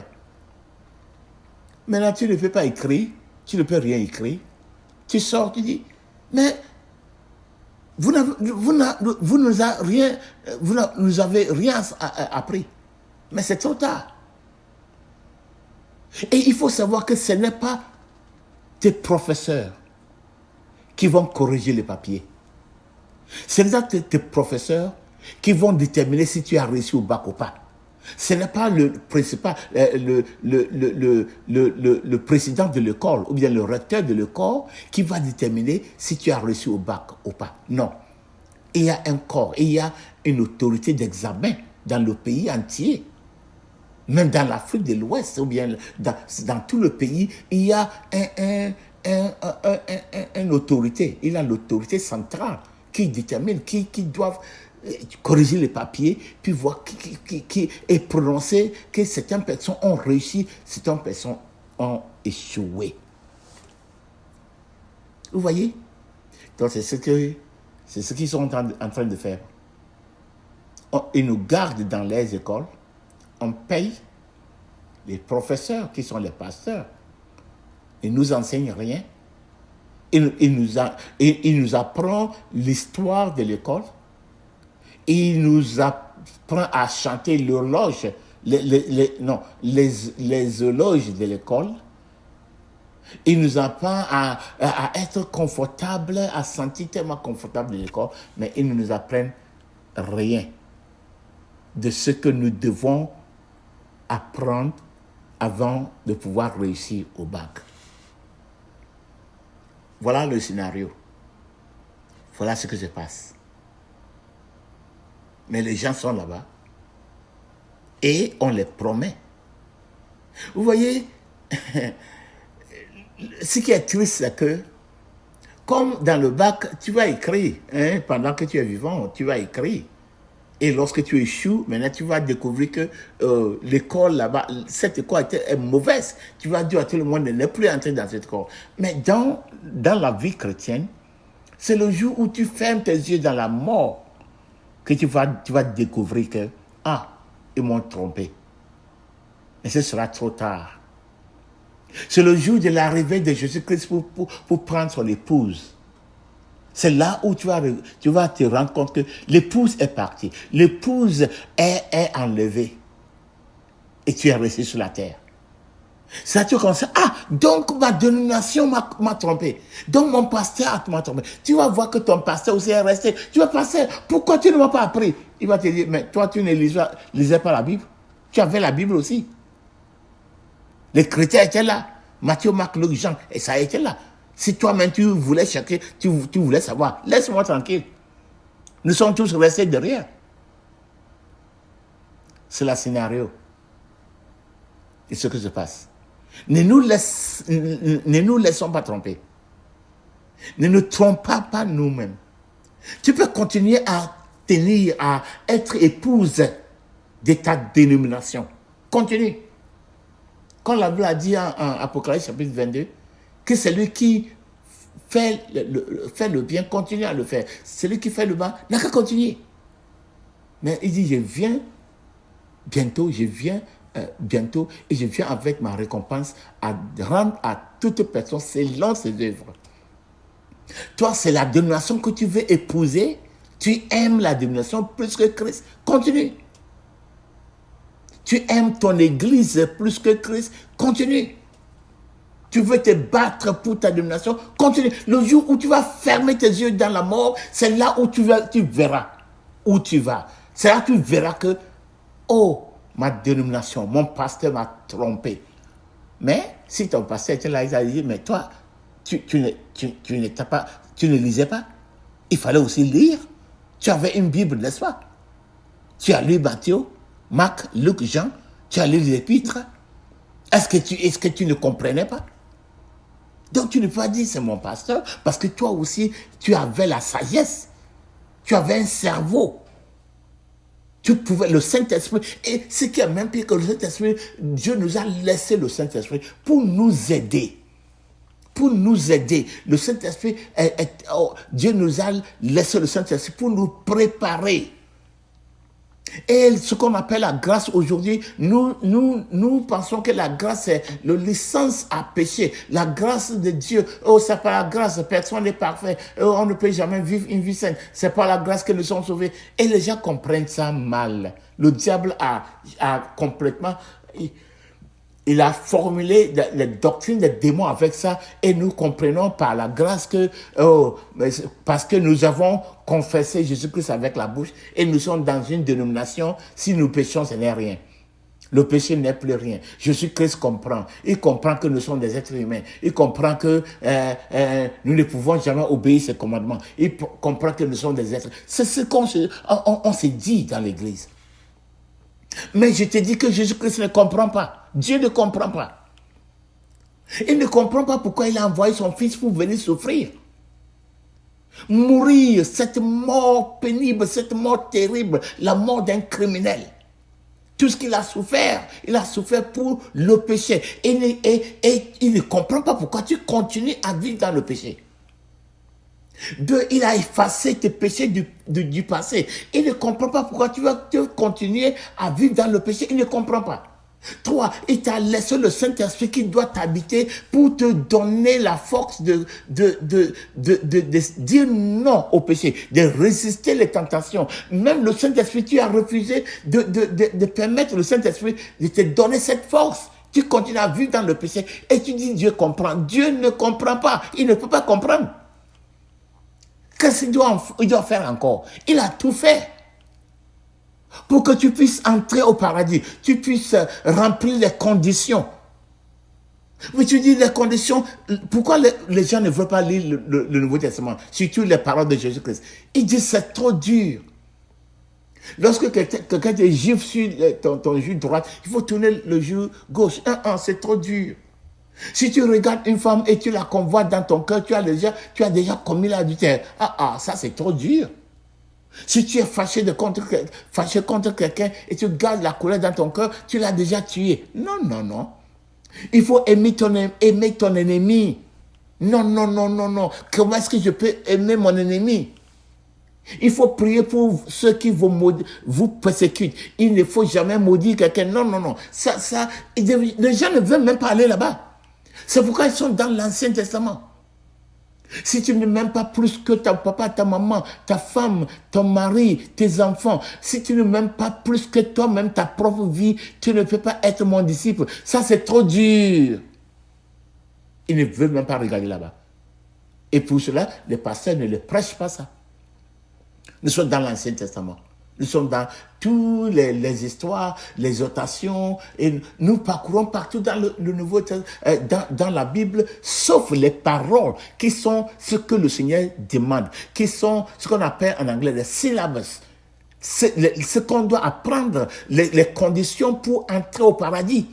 Speaker 1: Maintenant, tu ne peux pas écrire, tu ne peux rien écrire. Tu sors, tu dis, mais vous nous avez rien appris. Mais c'est trop tard. Et il faut savoir que ce n'est pas tes professeurs qui vont corriger les papiers. Ce n'est pas tes professeurs qui vont déterminer si tu as réussi au bac ou pas. Ce n'est pas le principal, le président de l'école ou bien le recteur de l'école qui va déterminer si tu as réussi au bac ou pas. Non. Il y a un corps, il y a une autorité d'examen dans le pays entier. Même dans l'Afrique de l'Ouest ou bien dans tout le pays, il y a une autorité. Il y a l'autorité centrale qui détermine, qui doivent corriger les papiers, puis voir qui est prononcé que certaines personnes ont réussi, certaines personnes ont échoué. Vous voyez? Donc c'est ce qu'ils sont en train de faire. Ils nous gardent dans les écoles, on paye les professeurs qui sont les pasteurs. Ils ne nous enseignent rien. Ils nous apprennent l'histoire de l'école. Il nous apprend à chanter l'horloge, les éloges de l'école. Il nous apprend à être confortable, à sentir tellement confortable de l'école, mais ils ne nous apprennent rien de ce que nous devons apprendre avant de pouvoir réussir au bac. Voilà le scénario. Voilà ce que se passe. Mais les gens sont là-bas et on les promet. Vous voyez, ce qui est triste, c'est que, comme dans le bac, tu vas écrire, pendant que tu es vivant, tu vas écrire. Et lorsque tu échoues, maintenant tu vas découvrir que l'école là-bas, cette école est mauvaise. Tu vas dire à tout le monde de ne plus entrer dans cette école. Mais dans la vie chrétienne, c'est le jour où tu fermes tes yeux dans la mort que tu vas découvrir que, ils m'ont trompé. Et ce sera trop tard. C'est le jour de l'arrivée de Jésus-Christ pour prendre son épouse. C'est là où tu vas te rendre compte que l'épouse est partie. L'épouse est enlevée. Et tu es resté sur la terre. Ça, tu commences, ah, donc ma dénomination m'a trompé. Donc mon pasteur m'a trompé. Tu vas voir que ton pasteur aussi est resté. Tu vas passer, pourquoi tu ne m'as pas appris? Il va te dire, mais toi, tu ne lisais pas la Bible. Tu avais la Bible aussi. Les chrétiens étaient là. Matthieu, Marc, Luc, Jean, et ça était là. Si toi-même tu voulais chercher, tu voulais savoir, laisse-moi tranquille. Nous sommes tous restés derrière. C'est le scénario. Et ce qui se passe. Ne nous laissons pas tromper. Ne nous trompons pas nous-mêmes. Tu peux continuer à tenir, à être épouse de ta dénomination. Continue. Quand la Bible a dit en Apocalypse chapitre 22, que celui qui fait le bien, continue à le faire. Celui qui fait le mal, n'a qu'à continuer. Mais il dit, je viens bientôt, bientôt, et je viens avec ma récompense à rendre à toute personne selon ses œuvres. Toi, c'est la dénomination que tu veux épouser. Tu aimes la dénomination plus que Christ. Continue. Tu aimes ton église plus que Christ. Continue. Tu veux te battre pour ta dénomination. Continue. Le jour où tu vas fermer tes yeux dans la mort, c'est là où tu verras où tu vas. C'est là que tu verras que, oh, ma dénomination, mon pasteur m'a trompé. Mais si ton pasteur était là, il a dit, mais toi, tu ne lisais pas. Il fallait aussi lire. Tu avais une Bible, n'est-ce pas? Tu as lu Matthieu, Marc, Luc, Jean. Tu as lu les épîtres. Est-ce que tu ne comprenais pas? Donc tu ne peux pas dire c'est mon pasteur, parce que toi aussi, tu avais la sagesse. Tu avais un cerveau. Tu pouvais, le Saint-Esprit, et ce qui est même pire que le Saint-Esprit, Dieu nous a laissé le Saint-Esprit pour nous aider. Pour nous aider. Le Saint-Esprit, Dieu nous a laissé le Saint-Esprit pour nous préparer. Et ce qu'on appelle la grâce aujourd'hui, nous pensons que la grâce est le licence à pécher. La grâce de Dieu, oh, c'est pas la grâce, personne n'est parfait. Oh, on ne peut jamais vivre une vie saine. C'est pas la grâce que nous sommes sauvés. Et les gens comprennent ça mal. Le diable a complètement... Il a formulé les doctrines des démons avec ça, et nous comprenons par la grâce que, parce que nous avons confessé Jésus-Christ avec la bouche, et nous sommes dans une dénomination, si nous péchons, ce n'est rien. Le péché n'est plus rien. Jésus-Christ comprend. Il comprend que nous sommes des êtres humains. Il comprend que nous ne pouvons jamais obéir ses commandements. Il comprend que nous sommes des êtres. C'est ce qu'on s'est dit dans l'église. Mais je te dis que Jésus-Christ ne comprend pas. Dieu ne comprend pas. Il ne comprend pas pourquoi il a envoyé son fils pour venir souffrir. Mourir, cette mort pénible, cette mort terrible, la mort d'un criminel. Tout ce qu'il a souffert pour le péché. Et il ne comprend pas pourquoi tu continues à vivre dans le péché. 2, il a effacé tes péchés du passé. Il ne comprend pas pourquoi tu vas continuer à vivre dans le péché. Il ne comprend pas. 3, il t'a laissé le Saint-Esprit qui doit t'habiter pour te donner la force de dire non au péché, de résister les tentations. Même le Saint-Esprit, tu as refusé de permettre le Saint-Esprit de te donner cette force. Tu continues à vivre dans le péché et tu dis Dieu comprend. Dieu ne comprend pas. Il ne peut pas comprendre. Qu'est-ce qu'il doit faire encore? Il a tout fait pour que tu puisses entrer au paradis, tu puisses remplir les conditions. Mais tu dis les conditions, pourquoi les gens ne veulent pas lire le Nouveau Testament, surtout les paroles de Jésus-Christ? Ils disent c'est trop dur. Lorsque quelqu'un te gifle sur ton genou droit, il faut tourner le genou gauche. C'est trop dur. Si tu regardes une femme et tu la convoites dans ton cœur, tu as déjà commis l'adultère. Ça c'est trop dur. Si tu es fâché contre quelqu'un et tu gardes la colère dans ton cœur, tu l'as déjà tué. Non. Il faut aimer ton ennemi. Non. Comment est-ce que je peux aimer mon ennemi? Il faut prier pour ceux qui vous persécutent. Il ne faut jamais maudire quelqu'un. Non. Les gens ne veulent même pas aller là-bas. C'est pourquoi ils sont dans l'Ancien Testament. Si tu ne m'aimes pas plus que ton papa, ta maman, ta femme, ton mari, tes enfants, si tu ne m'aimes pas plus que toi-même, ta propre vie, tu ne peux pas être mon disciple. Ça, c'est trop dur. Il ne veut même pas regarder là-bas. Et pour cela, les pasteurs ne le prêchent pas ça. Nous sommes dans l'Ancien Testament. Nous sommes dans toutes les histoires, les exhortations, et nous parcourons partout dans le Nouveau Testament, dans la Bible, sauf les paroles qui sont ce que le Seigneur demande, qui sont ce qu'on appelle en anglais les syllabes. Ce qu'on doit apprendre, les conditions pour entrer au paradis.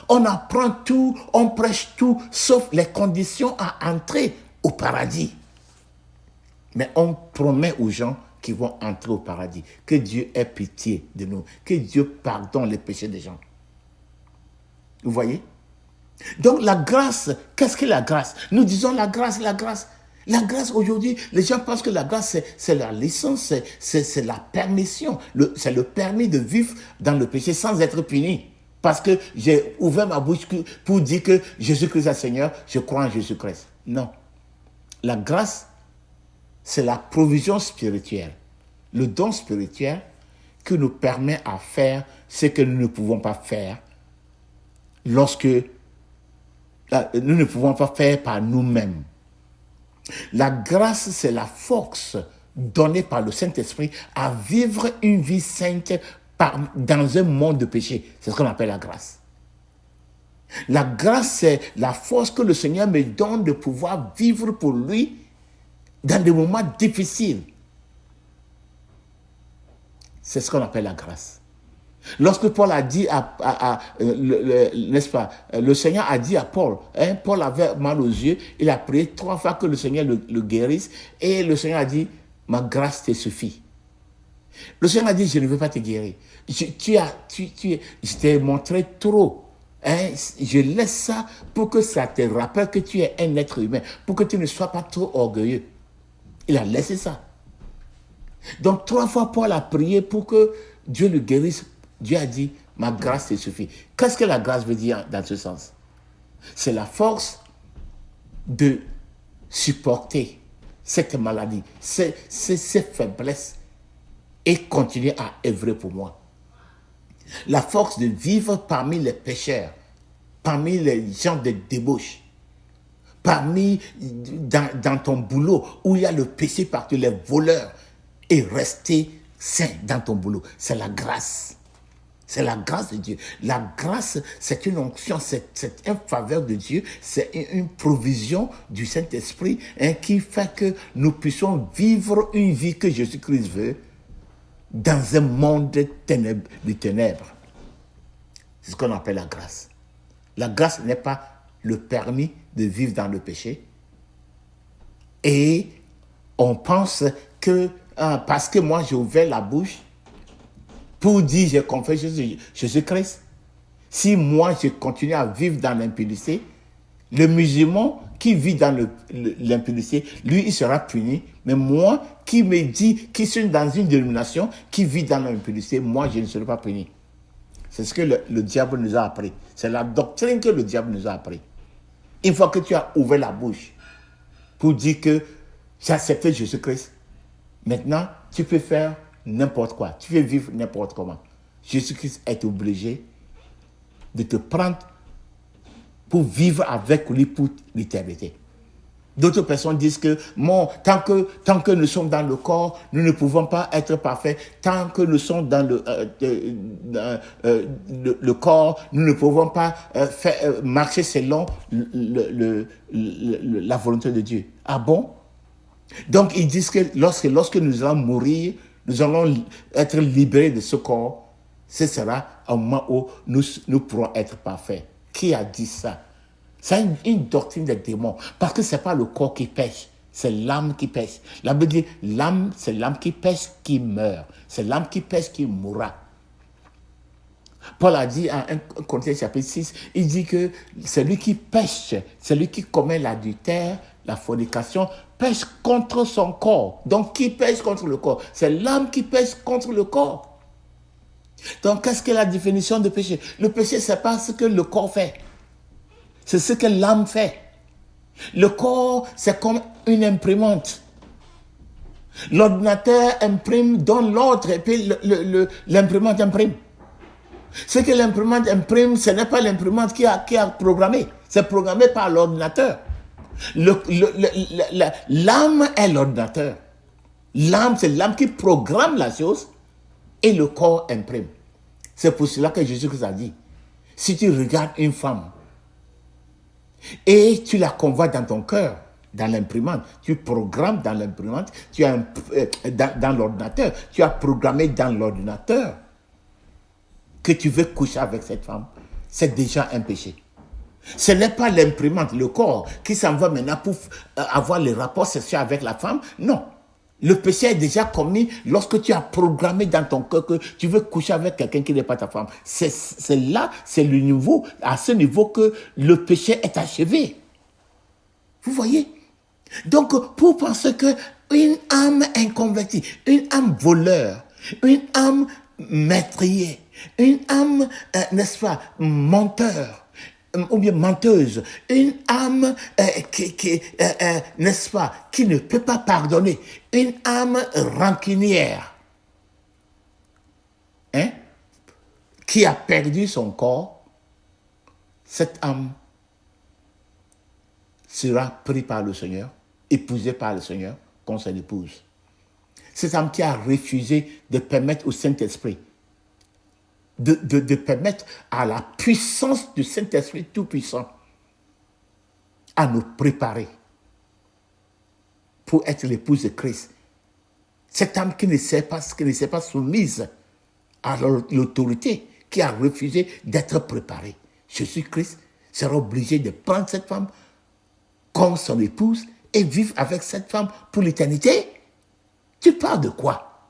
Speaker 1: On apprend tout, on prêche tout, sauf les conditions à entrer au paradis. Mais on promet aux gens qui vont entrer au paradis que Dieu ait pitié de nous, que Dieu pardonne les péchés des gens. Vous voyez? Donc la grâce, qu'est-ce que la grâce? Nous disons la grâce, la grâce. La grâce aujourd'hui, les gens pensent que la grâce c'est la licence, c'est la permission, c'est le permis de vivre dans le péché sans être puni. Parce que j'ai ouvert ma bouche pour dire que Jésus-Christ est Seigneur, je crois en Jésus-Christ. Non. La grâce, c'est la provision spirituelle, le don spirituel qui nous permet à faire ce que nous ne pouvons pas faire lorsque nous ne pouvons pas faire par nous-mêmes. La grâce, c'est la force donnée par le Saint-Esprit à vivre une vie sainte dans un monde de péché. C'est ce qu'on appelle la grâce. La grâce, c'est la force que le Seigneur me donne de pouvoir vivre pour lui dans des moments difficiles. C'est ce qu'on appelle la grâce. Lorsque Paul a dit n'est-ce pas, le Seigneur a dit à Paul, Paul avait mal aux yeux, il a prié 3 fois que le Seigneur le guérisse, et le Seigneur a dit, ma grâce te suffit. Le Seigneur a dit, je ne veux pas te guérir. Je t'ai montré trop. Je laisse ça pour que ça te rappelle que tu es un être humain, pour que tu ne sois pas trop orgueilleux. Il a laissé ça. Donc 3 fois Paul a prié pour que Dieu le guérisse. Dieu a dit, ma grâce te suffit. Qu'est-ce que la grâce veut dire dans ce sens? C'est la force de supporter cette maladie, ces faiblesses et continuer à œuvrer pour moi. La force de vivre parmi les pécheurs, parmi les gens de débauche, dans ton boulot où il y a le péché partout, les voleurs, et rester sain dans ton boulot. C'est la grâce. C'est la grâce de Dieu. La grâce, c'est une onction, c'est une faveur de Dieu, c'est une provision du Saint-Esprit qui fait que nous puissions vivre une vie que Jésus-Christ veut dans un monde de ténèbres. C'est ce qu'on appelle la grâce. La grâce n'est pas le permis de vivre dans le péché. Et on pense que parce que moi j'ai ouvert la bouche pour dire j'ai confessé Jésus-Christ, si moi je continue à vivre dans l'impudicité, le musulman qui vit dans l'impudicité, lui il sera puni, mais moi qui me dis, qui suis dans une dénomination, qui vit dans l'impudicité, moi je ne serai pas puni. C'est ce que le diable nous a appris. C'est la doctrine que le diable nous a appris. Une fois que tu as ouvert la bouche pour dire que j'ai accepté Jésus-Christ, maintenant tu peux faire n'importe quoi. Tu peux vivre n'importe comment. Jésus-Christ est obligé de te prendre pour vivre avec lui pour l'éternité. D'autres personnes disent que tant que nous sommes dans le corps, nous ne pouvons pas être parfaits. Tant que nous sommes dans le corps, nous ne pouvons pas marcher selon la volonté de Dieu. Ah bon? Donc ils disent que lorsque nous allons mourir, nous allons être libérés de ce corps. Ce sera un moment où nous pourrons être parfaits. Qui a dit ça? C'est une doctrine des démons. Parce que ce n'est pas le corps qui pêche, c'est l'âme qui pêche. La Bible dit, c'est l'âme qui pêche qui meurt. C'est l'âme qui pêche qui mourra. Paul a dit en 1 Corinthiens chapitre 6, il dit que celui qui pêche, celui qui commet l'adultère, la fornication, pêche contre son corps. Donc qui pêche contre le corps? C'est l'âme qui pêche contre le corps. Donc qu'est-ce que la définition de péché? Le péché, ce n'est pas ce que le corps fait. C'est ce que l'âme fait. Le corps, c'est comme une imprimante. L'ordinateur imprime, donne l'ordre, et puis l'imprimante imprime. Ce que l'imprimante imprime, ce n'est pas l'imprimante qui a programmé. C'est programmé par l'ordinateur. L'âme est l'ordinateur. L'âme, c'est l'âme qui programme la chose et le corps imprime. C'est pour cela que Jésus-Christ a dit, si tu regardes une femme et tu la convoites dans ton cœur, dans l'imprimante, tu programmes dans l'imprimante, tu as dans l'ordinateur, tu as programmé dans l'ordinateur que tu veux coucher avec cette femme, c'est déjà un péché. Ce n'est pas l'imprimante, le corps, qui s'en va maintenant pour avoir les rapports sexuels avec la femme. Non. Le péché est déjà commis lorsque tu as programmé dans ton cœur que tu veux coucher avec quelqu'un qui n'est pas ta femme. C'est là, c'est le niveau, à ce niveau que le péché est achevé. Vous voyez? Donc, pour penser qu'une âme inconvertie, une âme voleur, une âme meurtrier, une âme, n'est-ce pas, menteur, ou bien menteuse, une âme n'est-ce pas, qui ne peut pas pardonner, une âme rancunière, hein, qui a perdu son corps, cette âme sera prise par le Seigneur, épousée par le Seigneur, comme son épouse. Cette âme qui a refusé de permettre au Saint-Esprit de permettre à la puissance du Saint-Esprit tout-puissant à nous préparer pour être l'épouse de Christ. Cette âme qui ne s'est pas soumise à l'autorité, qui a refusé d'être préparée. Jésus-Christ sera obligé de prendre cette femme comme son épouse et vivre avec cette femme pour l'éternité. Tu parles de quoi?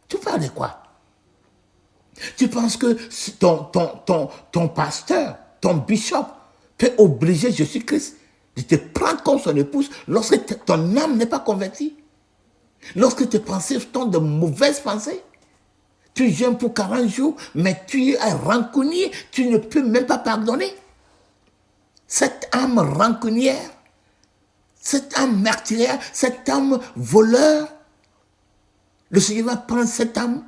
Speaker 1: Tu parles de quoi? Tu penses que ton pasteur, ton bishop peut obliger Jésus-Christ de te prendre comme son épouse lorsque ton âme n'est pas convertie? Lorsque tes pensées sont de mauvaises pensées? Tu jeûnes pour 40 jours, mais tu es rancunier, tu ne peux même pas pardonner. Cette âme rancunière, cette âme meurtrière, cette âme voleur, le Seigneur va prendre cette âme,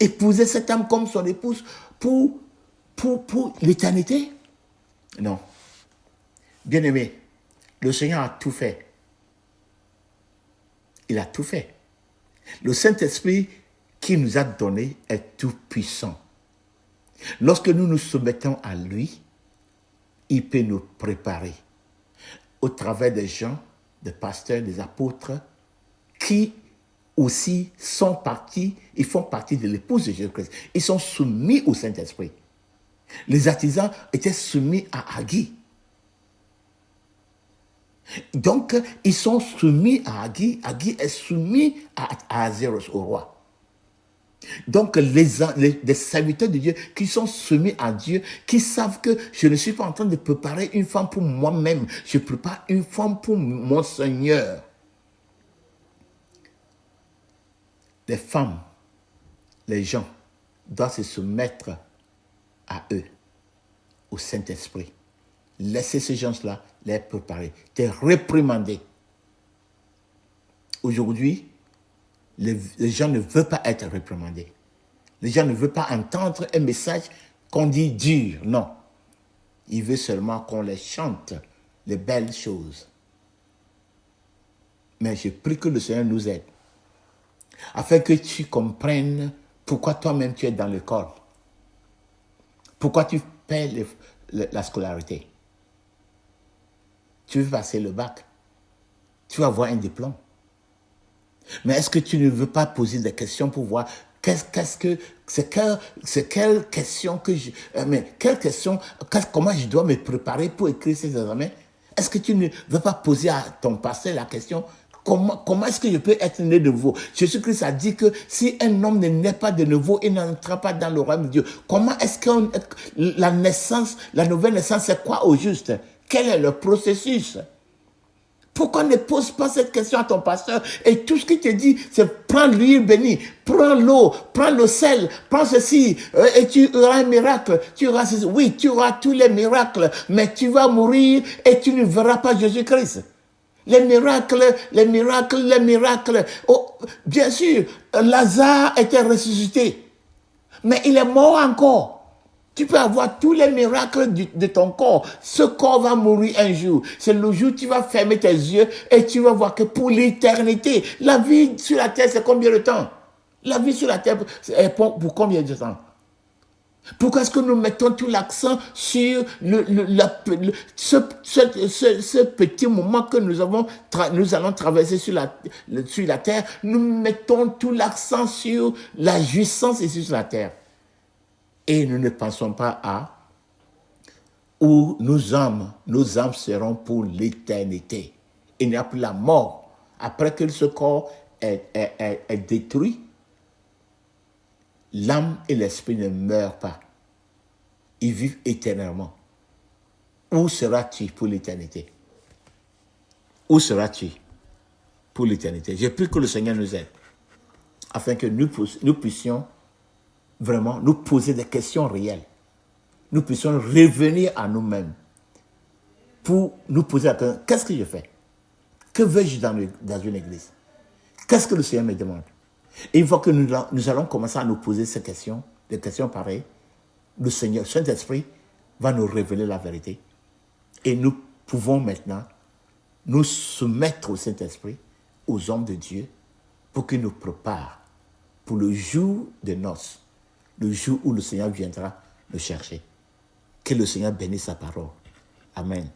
Speaker 1: épouser cette âme comme son épouse pour l'éternité? Non. Bien-aimé, le Seigneur a tout fait. Il a tout fait. Le Saint-Esprit qui nous a donné est tout puissant. Lorsque nous nous soumettons à lui, il peut nous préparer au travers des gens, des pasteurs, des apôtres, qui aussi sont partis, ils font partie de l'épouse de Jésus-Christ. Ils sont soumis au Saint-Esprit. Les artisans étaient soumis à Haggai. Donc, ils sont soumis à Haggai. Haggai est soumis à Ahasuérus, au roi. Donc, les serviteurs de Dieu qui sont soumis à Dieu, qui savent que je ne suis pas en train de préparer une femme pour moi-même, je prépare une femme pour mon Seigneur. Les femmes, les gens doivent se soumettre à eux, au Saint-Esprit. Laissez ces gens-là les préparer, te réprimander. Aujourd'hui, les gens ne veulent pas être réprimandés. Les gens ne veulent pas entendre un message qu'on dit dur. Non. Ils veulent seulement qu'on les chante les belles choses. Mais je prie que le Seigneur nous aide, afin que tu comprennes pourquoi toi-même tu es dans l'école. Pourquoi tu paies la scolarité. Tu veux passer le bac. Tu vas avoir un diplôme. Mais est-ce que tu ne veux pas poser des questions pour voir quelle question comment je dois me préparer pour écrire ces examens? Est-ce que tu ne veux pas poser à ton pasteur la question, comment est-ce que je peux être né de nouveau? Jésus-Christ a dit que si un homme ne naît pas de nouveau, il n'entrera pas dans le royaume de Dieu. Comment est-ce que la naissance, la nouvelle naissance, c'est quoi au juste? Quel est le processus? Pourquoi ne pose pas cette question à ton pasteur et tout ce qu'il te dit, c'est prends l'huile bénie, prends l'eau, prends le sel, prends ceci et tu auras un miracle. Tu auras ceci. Oui, tu auras tous les miracles, mais tu vas mourir et tu ne verras pas Jésus-Christ. Les miracles, les miracles, les miracles. Oh, bien sûr, Lazare était ressuscité, mais il est mort encore. Tu peux avoir tous les miracles de ton corps. Ce corps va mourir un jour. C'est le jour où tu vas fermer tes yeux et tu vas voir que pour l'éternité, la vie sur la terre, c'est combien de temps? La vie sur la terre, c'est pour combien de temps? Pourquoi est-ce que nous mettons tout l'accent sur ce petit moment que nous allons traverser sur la terre? Nous mettons tout l'accent sur la jouissance ici sur la terre. Et nous ne pensons pas à où nos âmes seront pour l'éternité. Il n'y a plus la mort. Après que ce corps est détruit, l'âme et l'esprit ne meurent pas. Ils vivent éternellement. Où seras-tu pour l'éternité? Où seras-tu pour l'éternité? Je prie que le Seigneur nous aide, afin que nous puissions vraiment nous poser des questions réelles. Nous puissions revenir à nous-mêmes pour nous poser la question, qu'est-ce que je fais? Que veux-je dans une église? Qu'est-ce que le Seigneur me demande? Et une fois que nous allons commencer à nous poser ces questions, des questions pareilles, le Seigneur, Saint-Esprit, va nous révéler la vérité. Et nous pouvons maintenant nous soumettre au Saint-Esprit, aux hommes de Dieu, pour qu'il nous prépare pour le jour de noces, le jour où le Seigneur viendra nous chercher. Que le Seigneur bénisse sa parole. Amen.